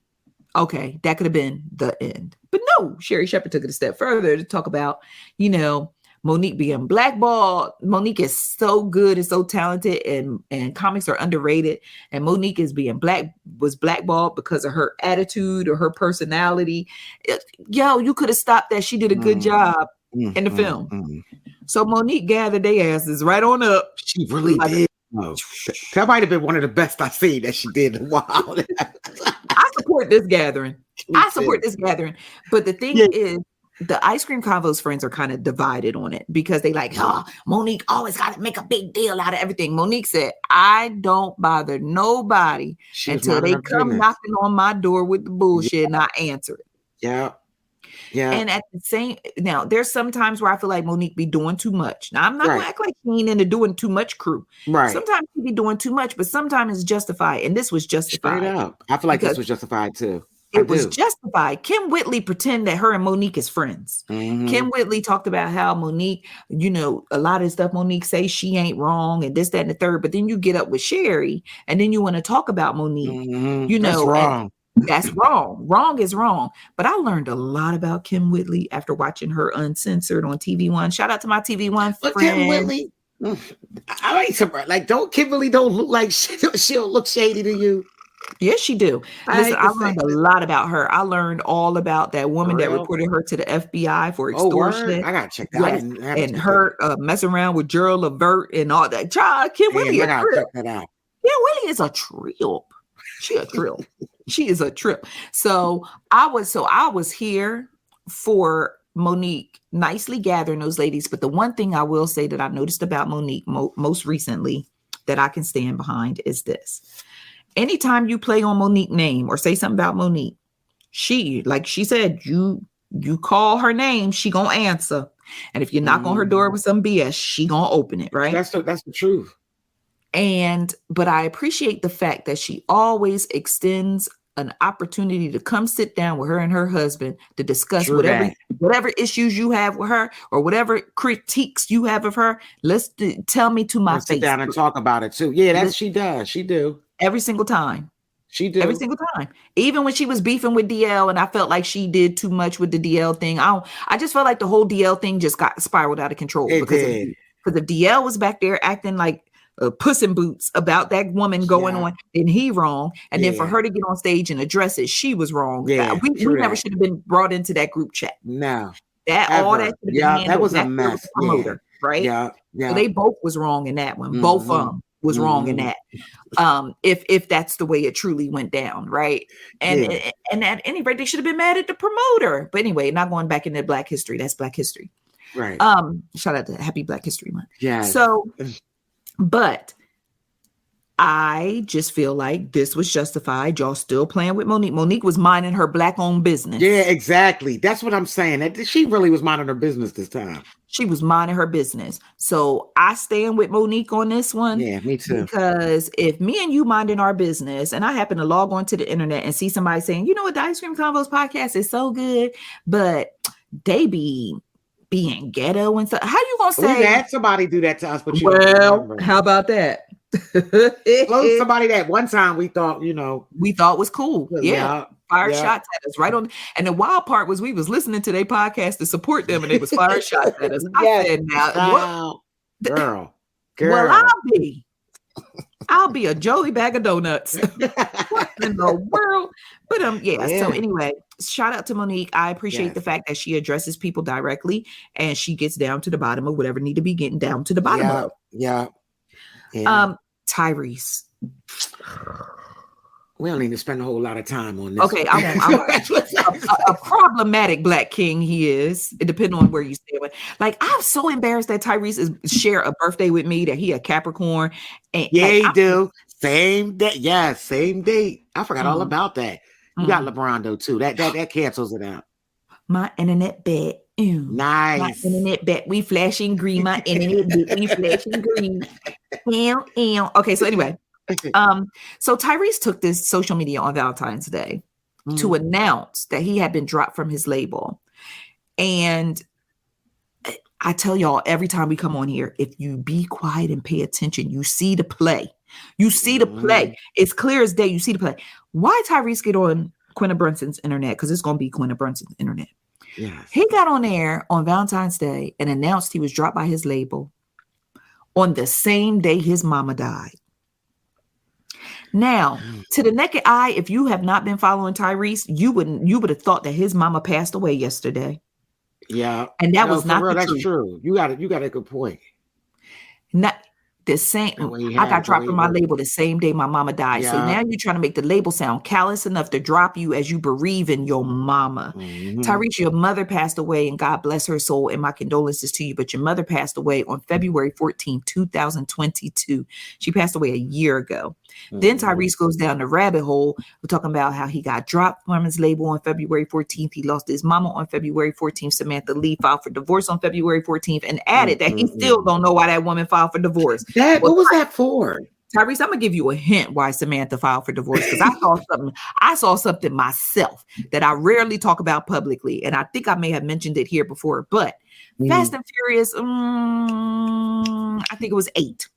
Okay, that could have been the end. But no, Sherry Shepherd took it a step further to talk about, Monique being blackballed. Monique is so good and so talented, and comics are underrated. And Monique is was blackballed because of her attitude or her personality. You could have stopped that. She did a good job in the film. So Monique gathered their asses right on up. She really did. Oh, that might have been one of the best I've seen that she did in a while. I support this gathering. But the thing is, the Ice Cream Convos friends are kind of divided on it because they like, Monique always got to make a big deal out of everything. Monique said, I don't bother nobody until they come knocking on my door with the bullshit and I answer it. Yeah. Yeah. And at the same, now there's some times where I feel like Monique be doing too much. Now I'm not gonna act like she ain't into doing too much crew. Right. Sometimes she be doing too much, but sometimes it's justified. And this was justified. Straight up. I feel like this was justified too. It was justified. Kim Whitley pretend that her and Monique is friends. Mm-hmm. Kim Whitley talked about how Monique, a lot of stuff Monique says she ain't wrong and this, that, and the third. But then you get up with Sherry and then you want to talk about Monique. Mm-hmm. That's wrong. That's wrong. Wrong is wrong. But I learned a lot about Kim Whitley after watching her Uncensored on TV One. Shout out to my TV One friend. But Kim Whitley, I ain't surprised. Like, Kim Whitley don't look like she'll look shady to you. Yes, she do. Listen, I learned a lot about her. I learned all about that woman that reported her to the FBI for extortion. I gotta check that out. And her messing around with Gerald Levert and all that. Child, Kim Whitley, I gotta check that out. Kim Whitley is a trip. She a trip. She is a trip. So I was here for Monique nicely gathering those ladies. But the one thing I will say that I noticed about Monique most recently that I can stand behind is this. Anytime you play on Monique name or say something about Monique, she, like she said, you call her name, she gonna answer. And if you knock on her door with some BS, she gonna open it, right? That's the truth. But I appreciate the fact that she always extends an opportunity to come sit down with her and her husband to discuss whatever issues you have with her or whatever critiques you have of her. Tell me to my face. Sit down and talk about it too. Yeah, she does. She do. Every single time. She did. Every single time. Even when she was beefing with DL and I felt like she did too much with the DL thing. I just felt like the whole DL thing just got spiraled out of control. Because if DL was back there acting like Puss in Boots about that woman going on, then he wrong. And then for her to get on stage and address it, she was wrong. Yeah, we never should have been brought into that group chat. No. That was a mess. Promoter, right? Yeah. So they both was wrong in that one. Both of them was wrong in that. If that's the way it truly went down, right? And at any rate, they should have been mad at the promoter. But anyway, not going back into Black history. That's Black history. Right. Shout out to Happy Black History Month. Yeah. So, but I just feel like this was justified. Y'all still playing with Monique. Monique was minding her Black-owned business. Yeah, exactly. That's what I'm saying. That she really was minding her business this time. She was minding her business. So I stand with Monique on this one. Yeah, me too. Because if me and you minding our business and I happen to log on to the internet and see somebody saying, you know what, the Ice Cream Convos podcast is so good, but they be being ghetto and stuff. How you gonna say? We had somebody do that to us, but how about that? Somebody that one time we thought was cool. Yeah. Fired shots at us right on. And the wild part was we was listening to their podcast to support them and they was fired shots at us. I said, now, girl. Well, I'll be a Joey bag of donuts. What in the world? But so anyway, shout out to Monique. I appreciate the fact that she addresses people directly and she gets down to the bottom of whatever need to be getting down to the bottom of. Yeah. Tyrese. We don't need to spend a whole lot of time on this. Okay, a problematic Black king he is. It depends on where you stay with. Like, I'm so embarrassed that Tyrese share a birthday with me, that he a Capricorn. And he do. Same day. Yeah, same date. I forgot all about that. You got LeBron though too. That cancels it out. My internet bad. Nice. My internet bet we flashing green. My internet bet we flashing green. Okay, so anyway, so Tyrese took this social media on Valentine's Day to announce that he had been dropped from his label. And I tell y'all every time we come on here, if you be quiet and pay attention, you see the play. You see the play. It's clear as day. You see the play. Why Tyrese get on Quinta Brunson's internet? Because it's going to be Quinta Brunson's internet. Yes. He got on air on Valentine's Day and announced he was dropped by his label on the same day his mama died. Now, to the naked eye, if you have not been following Tyrese, you would have thought that his mama passed away yesterday. Yeah. And that was not real, the that's truth. true. You got a good point. Not the same. I got dropped from my label the same day my mama died. Yeah. So now you're trying to make the label sound callous enough to drop you as you bereave in your mama. Tyrese, your mother passed away, and God bless her soul, and my condolences to you. But your mother passed away on February 14, 2022. She passed away a year ago. Then Tyrese goes down the rabbit hole. We're talking about how he got dropped from his label on February 14th. He lost his mama on February 14th. Samantha Lee filed for divorce on February 14th and added that he still don't know why that woman filed for divorce. What was that for? Tyrese, I'm gonna give you a hint why Samantha filed for divorce, because I saw something myself that I rarely talk about publicly, and I think I may have mentioned it here before. But Fast and Furious, I think it was 8.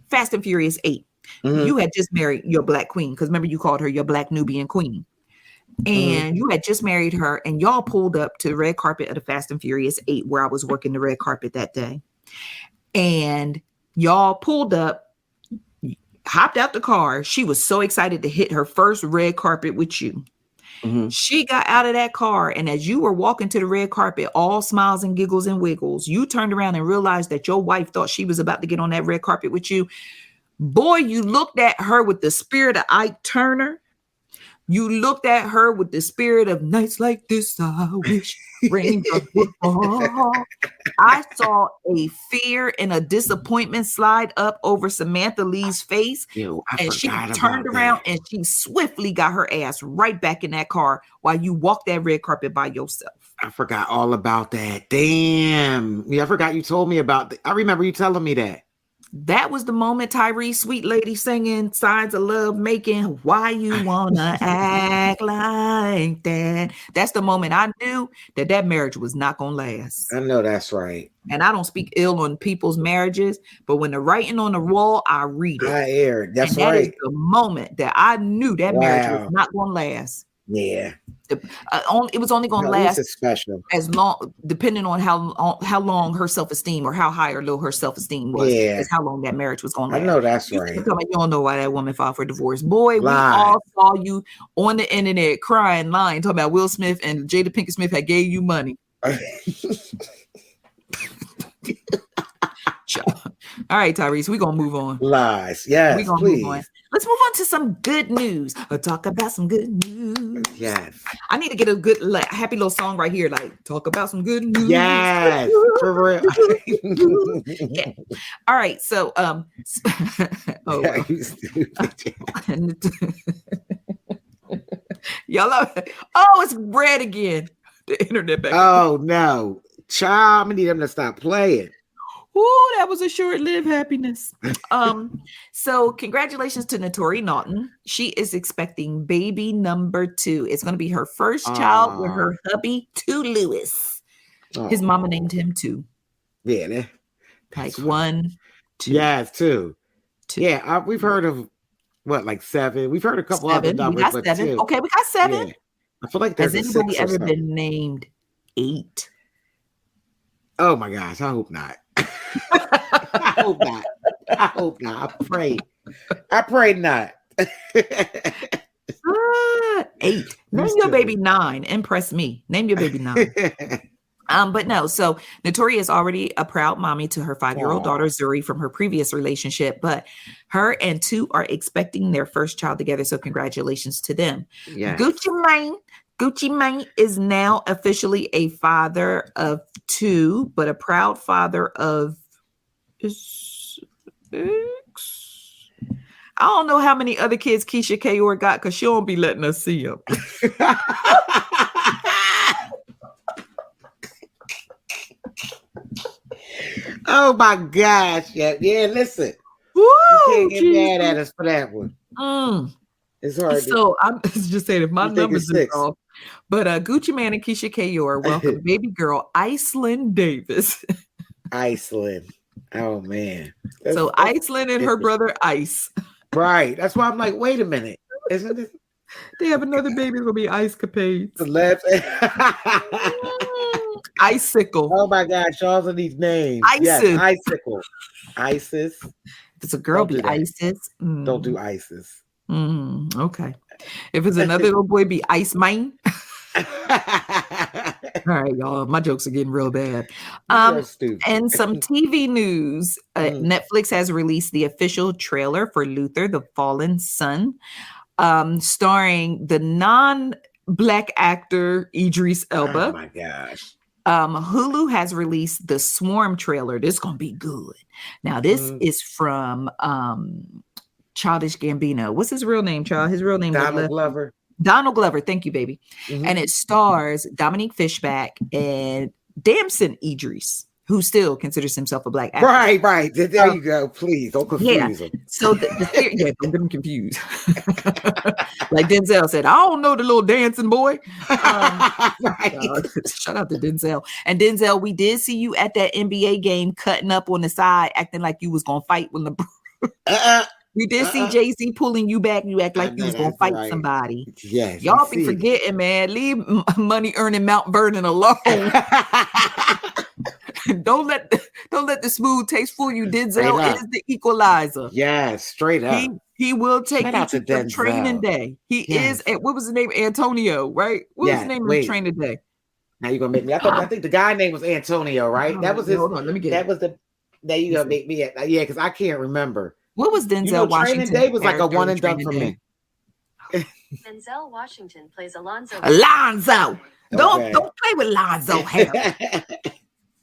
Fast and Furious 8. You had just married your black queen, because remember you called her your black Nubian queen, and you had just married her, and y'all pulled up to the red carpet of the Fast and Furious 8, where I was working the red carpet that day, and y'all pulled up. Hopped out the car. She was so excited to hit her first red carpet with you. She got out of that car, and as you were walking to the red carpet, all smiles and giggles and wiggles, you turned around and realized that your wife thought she was about to get on that red carpet with you. Boy, you looked at her with the spirit of Ike Turner. You looked at her with the spirit of nights like this. I wish rain would fall. I saw a fear and a disappointment slide up over Samantha Lee's face. And she turned around and she swiftly got her ass right back in that car while you walked that red carpet by yourself. I forgot all about that. Damn. Yeah, I forgot you told me about that. I remember you telling me that. That was the moment Tyrese, sweet lady, singing Signs of Love Making. Why you wanna act like that? That's the moment I knew that marriage was not gonna last. I know that's right. And I don't speak ill on people's marriages, but when the writing on the wall, I read it. I hear it. That's and that right. is the moment that I knew that marriage was not gonna last. Yeah. It was only going to last special as long, depending on how long her self-esteem or how high or low her self-esteem was. Yeah. Is how long that marriage was going to last. I know that's right. You don't know why that woman filed for divorce. Boy, we all saw you on the internet crying, lying, talking about Will Smith and Jada Pinkett Smith had gave you money. All right, Tyrese, we're going to move on. Lies. Yes, we're gonna please. Move on. Let's move on to some good news. Or talk about some good news. Yes. I need to get a good, happy little song right here. Like, talk about some good news. Yes. For real. Yeah. All right. So, Yeah, you stupid. Y'all it's red again. The internet back. Oh, no. Child, I'm going to need them to stop playing. Ooh, that was a short-lived happiness. So congratulations to Notori Naughton. She is expecting baby number 2. It's going to be her first child with her hubby, 2 Lewis. His mama named him 2. Yeah. Like 1, 2. Yes, 2. Yeah, we've heard of, like 7? We've heard a couple other numbers. We got 7. 2. Okay, we got 7. Yeah. I feel like there's Has anybody ever been named 8? Oh my gosh, I hope not. I hope not. I hope not. I pray not. 8. Name your baby 9. Impress me. Name your baby 9. But no, so Notori is already a proud mommy to her 5-year-old daughter, Zuri, from her previous relationship, but her and 2 are expecting their first child together. So congratulations to them. Yes. Gucci Mane is now officially a father of 2, but a proud father of 6. I don't know how many other kids Keisha Kayor got because she don't be letting us see them. Oh my gosh. Yeah, listen. Woo, you can't get mad at us for that one. It's hard. So I'm just saying if my numbers are off. But Gucci Mane and Keisha Kayor welcome baby girl Iceland Davis. Iceland. Oh man. So Iceland and her brother Ice. Right. That's why I'm like, wait a minute. Isn't it? They have another baby. It's gonna be Ice Capades. Icicle. Oh my gosh, all of these names. Isis. Yes, Icicle. Isis. If it's a girl, be Isis. Don't do Isis. Okay. If it's another little boy, be Ice Mine. All right, y'all. My jokes are getting real bad. And some TV news. Netflix has released the official trailer for Luther, the Fallen Son, starring the non-Black actor Idris Elba. Oh my gosh. Hulu has released the Swarm trailer. This is gonna be good. Now, this is from Childish Gambino. What's his real name, child? His real name is Donald Glover. Donald Glover. Thank you, baby. And it stars Dominique Fishback and Damson Idris, who still considers himself a Black actor. Right. There you go. Please don't confuse him. So don't get him confused. Like Denzel said, I don't know the little dancing boy. Shout out to Denzel. And Denzel, we did see you at that NBA game cutting up on the side, acting like you was gonna fight when the we did see Jay-Z pulling you back. You act like you was gonna fight somebody. Yes, y'all be forgetting, man. Leave money earning Mount Vernon alone. Don't let the smooth taste fool you. Denzel is the equalizer. Yeah, straight up. He will take you to the training day. He is. What was his name? Antonio, right? What was his name in training day? Now you're gonna make me. I think the guy name was Antonio, right? That was his. Hold on, let me get. That was the. Now you gonna make me. Yeah, because I can't remember. What was Denzel Washington? Training day was like a one and done for me. Denzel Washington plays Alonzo. Don't play with Lonzo hair.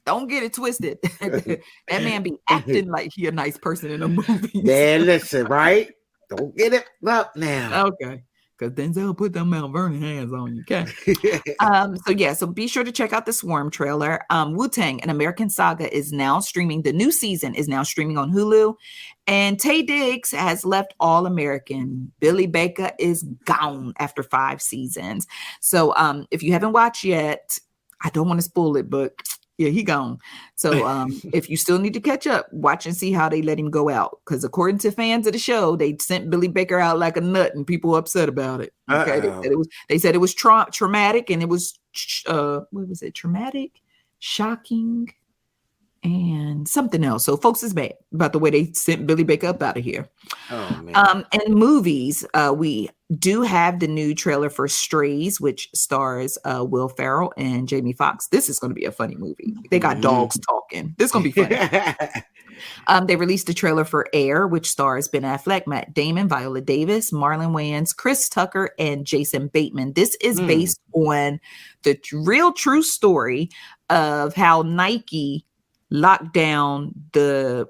Don't get it twisted. That man be acting like he a nice person in a movie. Man, listen, right? Don't get it up now. Okay. Because Denzel put them Mount Vernon hands on you, okay? So be sure to check out the Swarm trailer. Wu-Tang, An American Saga is now streaming. The new season is now streaming on Hulu. And Taye Diggs has left All American. Billy Baker is gone after 5 seasons. So if you haven't watched yet, I don't want to spoil it, but yeah, he gone. So if you still need to catch up, watch and see how they let him go out. Because according to fans of the show, they sent Billy Baker out like a nut, and people were upset about it. Okay, they said it was traumatic, and it was what was it? Traumatic, shocking, and something else. So folks is mad about the way they sent Billy Baker up out of here. Oh man. And movies, we do have the new trailer for Strays, which stars Will Ferrell and Jamie Foxx. This is going to be a funny movie. They got dogs talking. This is going to be funny. They released a trailer for Air, which stars Ben Affleck, Matt Damon, Viola Davis, Marlon Wayans, Chris Tucker, and Jason Bateman. This is based on the real true story of how Nike locked down the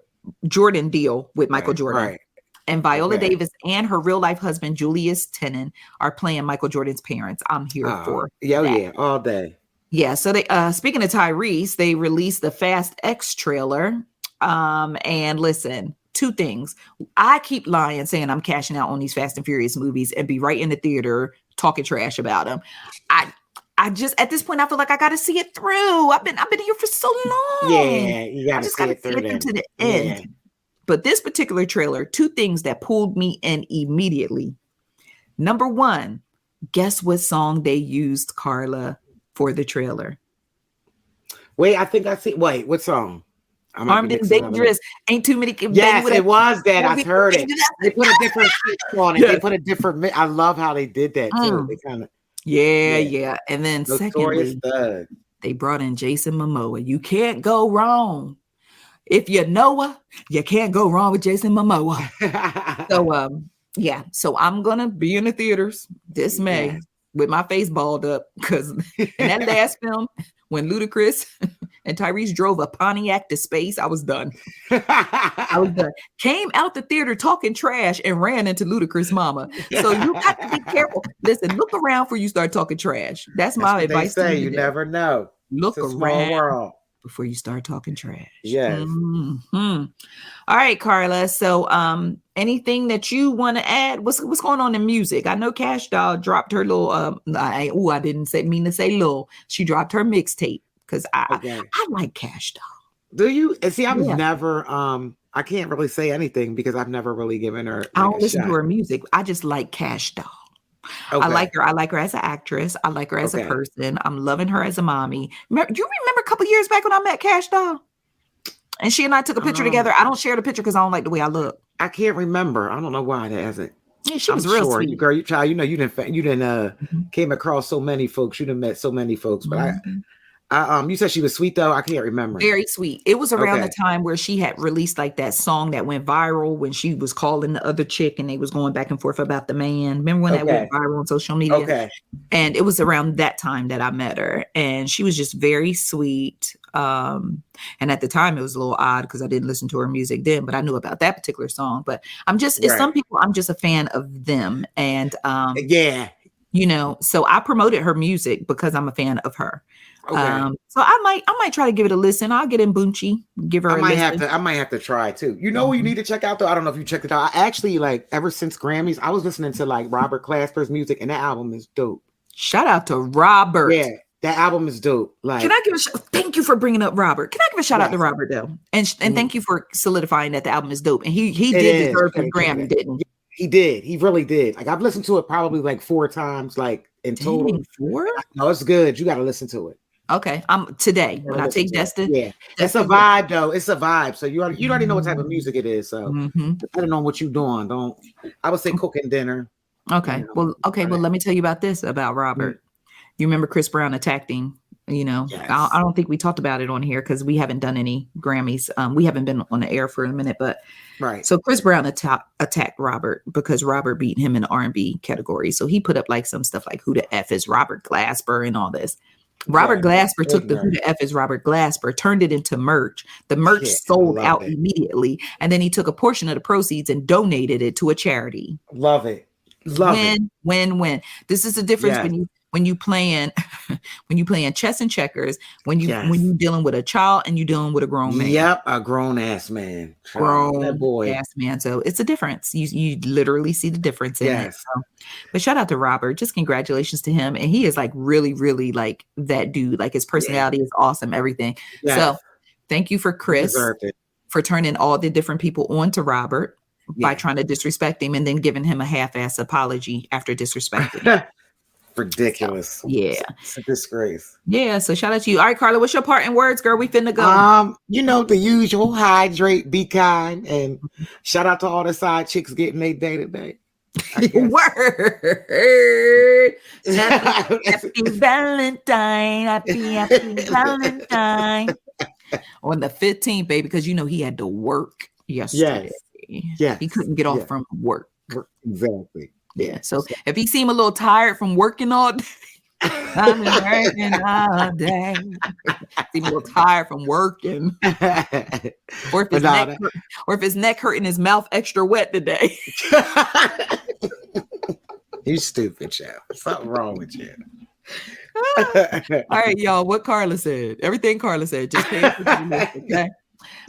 Jordan deal with Michael Jordan. Right. And Viola Davis and her real life husband, Julius Tenen, are playing Michael Jordan's parents. I'm here for that. All day. Yeah. So they speaking of Tyrese, they released the Fast X trailer. And listen, 2 things. I keep lying, saying I'm cashing out on these Fast and Furious movies and be right in the theater talking trash about them. I just at this point I feel like I got to see it through. I've been here for so long. Yeah, you got to see it through to the end. Yeah. But this particular trailer, 2 things that pulled me in immediately. Number 1, guess what song they used, Karla, for the trailer? Wait, I think I see. Wait, what song? Armed and Dangerous. Ain't too many. Yes, it was that. I heard it. They put a different on it. They put a different. I love how they did that too. They kind of. Yeah. And then secondly, they brought in Jason Momoa. You can't go wrong. If you know her, you can't go wrong with Jason Momoa. So I'm gonna be in the theaters this May with my face balled up because in that last film, when Ludacris and Tyrese drove a Pontiac to space, I was done. Came out the theater talking trash and ran into Ludacris' mama. So you got to be careful. Listen, look around before you start talking trash. That's my advice. You never know. Look around before you start talking trash. Yes. Mm-hmm. All right, Karla. So anything that you want to add? What's going on in music? I know Cash Doll dropped her little I didn't mean to say little. She dropped her mixtape because I like Cash Doll. Do you? And see, I've never I can't really say anything because I've never really given her I don't listen to her music. I just like Cash Doll. Okay. I like her as an actress. I like her as a person. I'm loving her as a mommy. Do you remember a couple years back when I met Cash Doll? And she and I took a picture together. I don't share the picture because I don't like the way I look. I can't remember. I don't know why that hasn't. Yeah, she was real sweet. Girl, you didn't came across so many folks. You done met so many folks. But you said she was sweet though. I can't remember. Very sweet. It was around the time where she had released like that song that went viral when she was calling the other chick and they was going back and forth about the man. Remember when that went viral on social media? Okay. And it was around that time that I met her, and she was just very sweet. And at the time it was a little odd because I didn't listen to her music then, but I knew about that particular song. But I'm just, some people, I'm just a fan of them, and so I promoted her music because I'm a fan of her. Okay. So I might try to give it a listen. I'll get in Bunchi, give her. I might have to try too. You know what you need to check out though? I don't know if you checked it out. I actually ever since Grammys, I was listening to Robert Glasper's music, and that album is dope. Shout out to Robert. Yeah, that album is dope. Can I give thank you for bringing up Robert. Can I give a shout out to Robert though? And thank you for solidifying that the album is dope. And he did deserve his Grammy, didn't he? He did. He really did. I've listened to it probably 4 times, in total. Dang, 4? No, it's good. You got to listen to it. Okay, today when I take Destin. Yeah, it's a vibe though. It's a vibe. So you already know what type of music it is. So depending on what you're doing, I would say cooking dinner. Okay, well, let me tell you about this about Robert. You remember Chris Brown attacked him? Yes. I don't think we talked about it on here because we haven't done any Grammys. We haven't been on the air for a minute, but so Chris Brown attacked Robert because Robert beat him in the R&B category. So he put up some stuff like "Who the F is Robert Glasper" and all this. Robert Glasper took the "Who the F is Robert Glasper," turned it into merch. The merch sold out immediately, and then he took a portion of the proceeds and donated it to a charity. Love it. Win. This is the difference when you playing chess and checkers, when you dealing with a child and you dealing with a grown man. Yep, a grown ass man. Ass man. So it's a difference. You literally see the difference in it. So, but shout out to Robert. Just congratulations to him. And he is really, really that dude. His personality is awesome, everything. Yes. So thank you for Chris for turning all the different people on to Robert by trying to disrespect him and then giving him a half-ass apology after disrespecting him. Ridiculous. It's a disgrace. So shout out to you. All right, Karla, what's your part in words, girl? We finna go. The usual: hydrate, be kind, and shout out to all the side chicks getting their day today. Word. Happy Valentine. Happy Valentine. On the 15th, baby, because he had to work yesterday. Yes. He couldn't get off from work. Exactly. Yeah. So if he seemed a little tired from working all day, I'm working all day. Seemed a little tired from working. Or if his neck hurt and his mouth extra wet today. You stupid, child. Something wrong with you. All right, y'all. What Karla said. Everything Karla said. Just pay attention to this, okay?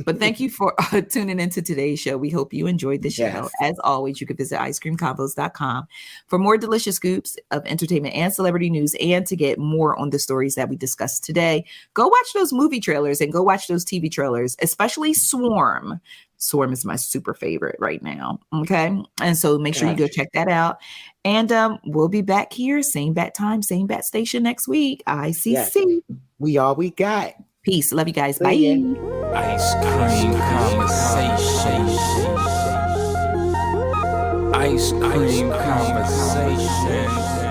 But thank you for tuning into today's show. We hope you enjoyed the show. Yes. As always, you can visit icecreamconvos.com for more delicious scoops of entertainment and celebrity news, and to get more on the stories that we discussed today. Go watch those movie trailers and go watch those TV trailers, especially Swarm. Swarm is my super favorite right now. Okay. And so make sure you go check that out. And we'll be back here, same bat time, same bat station next week. ICC. Yes. We all we got. Peace. Love you guys. Bye. Ice cream conversation. Ice cream conversation.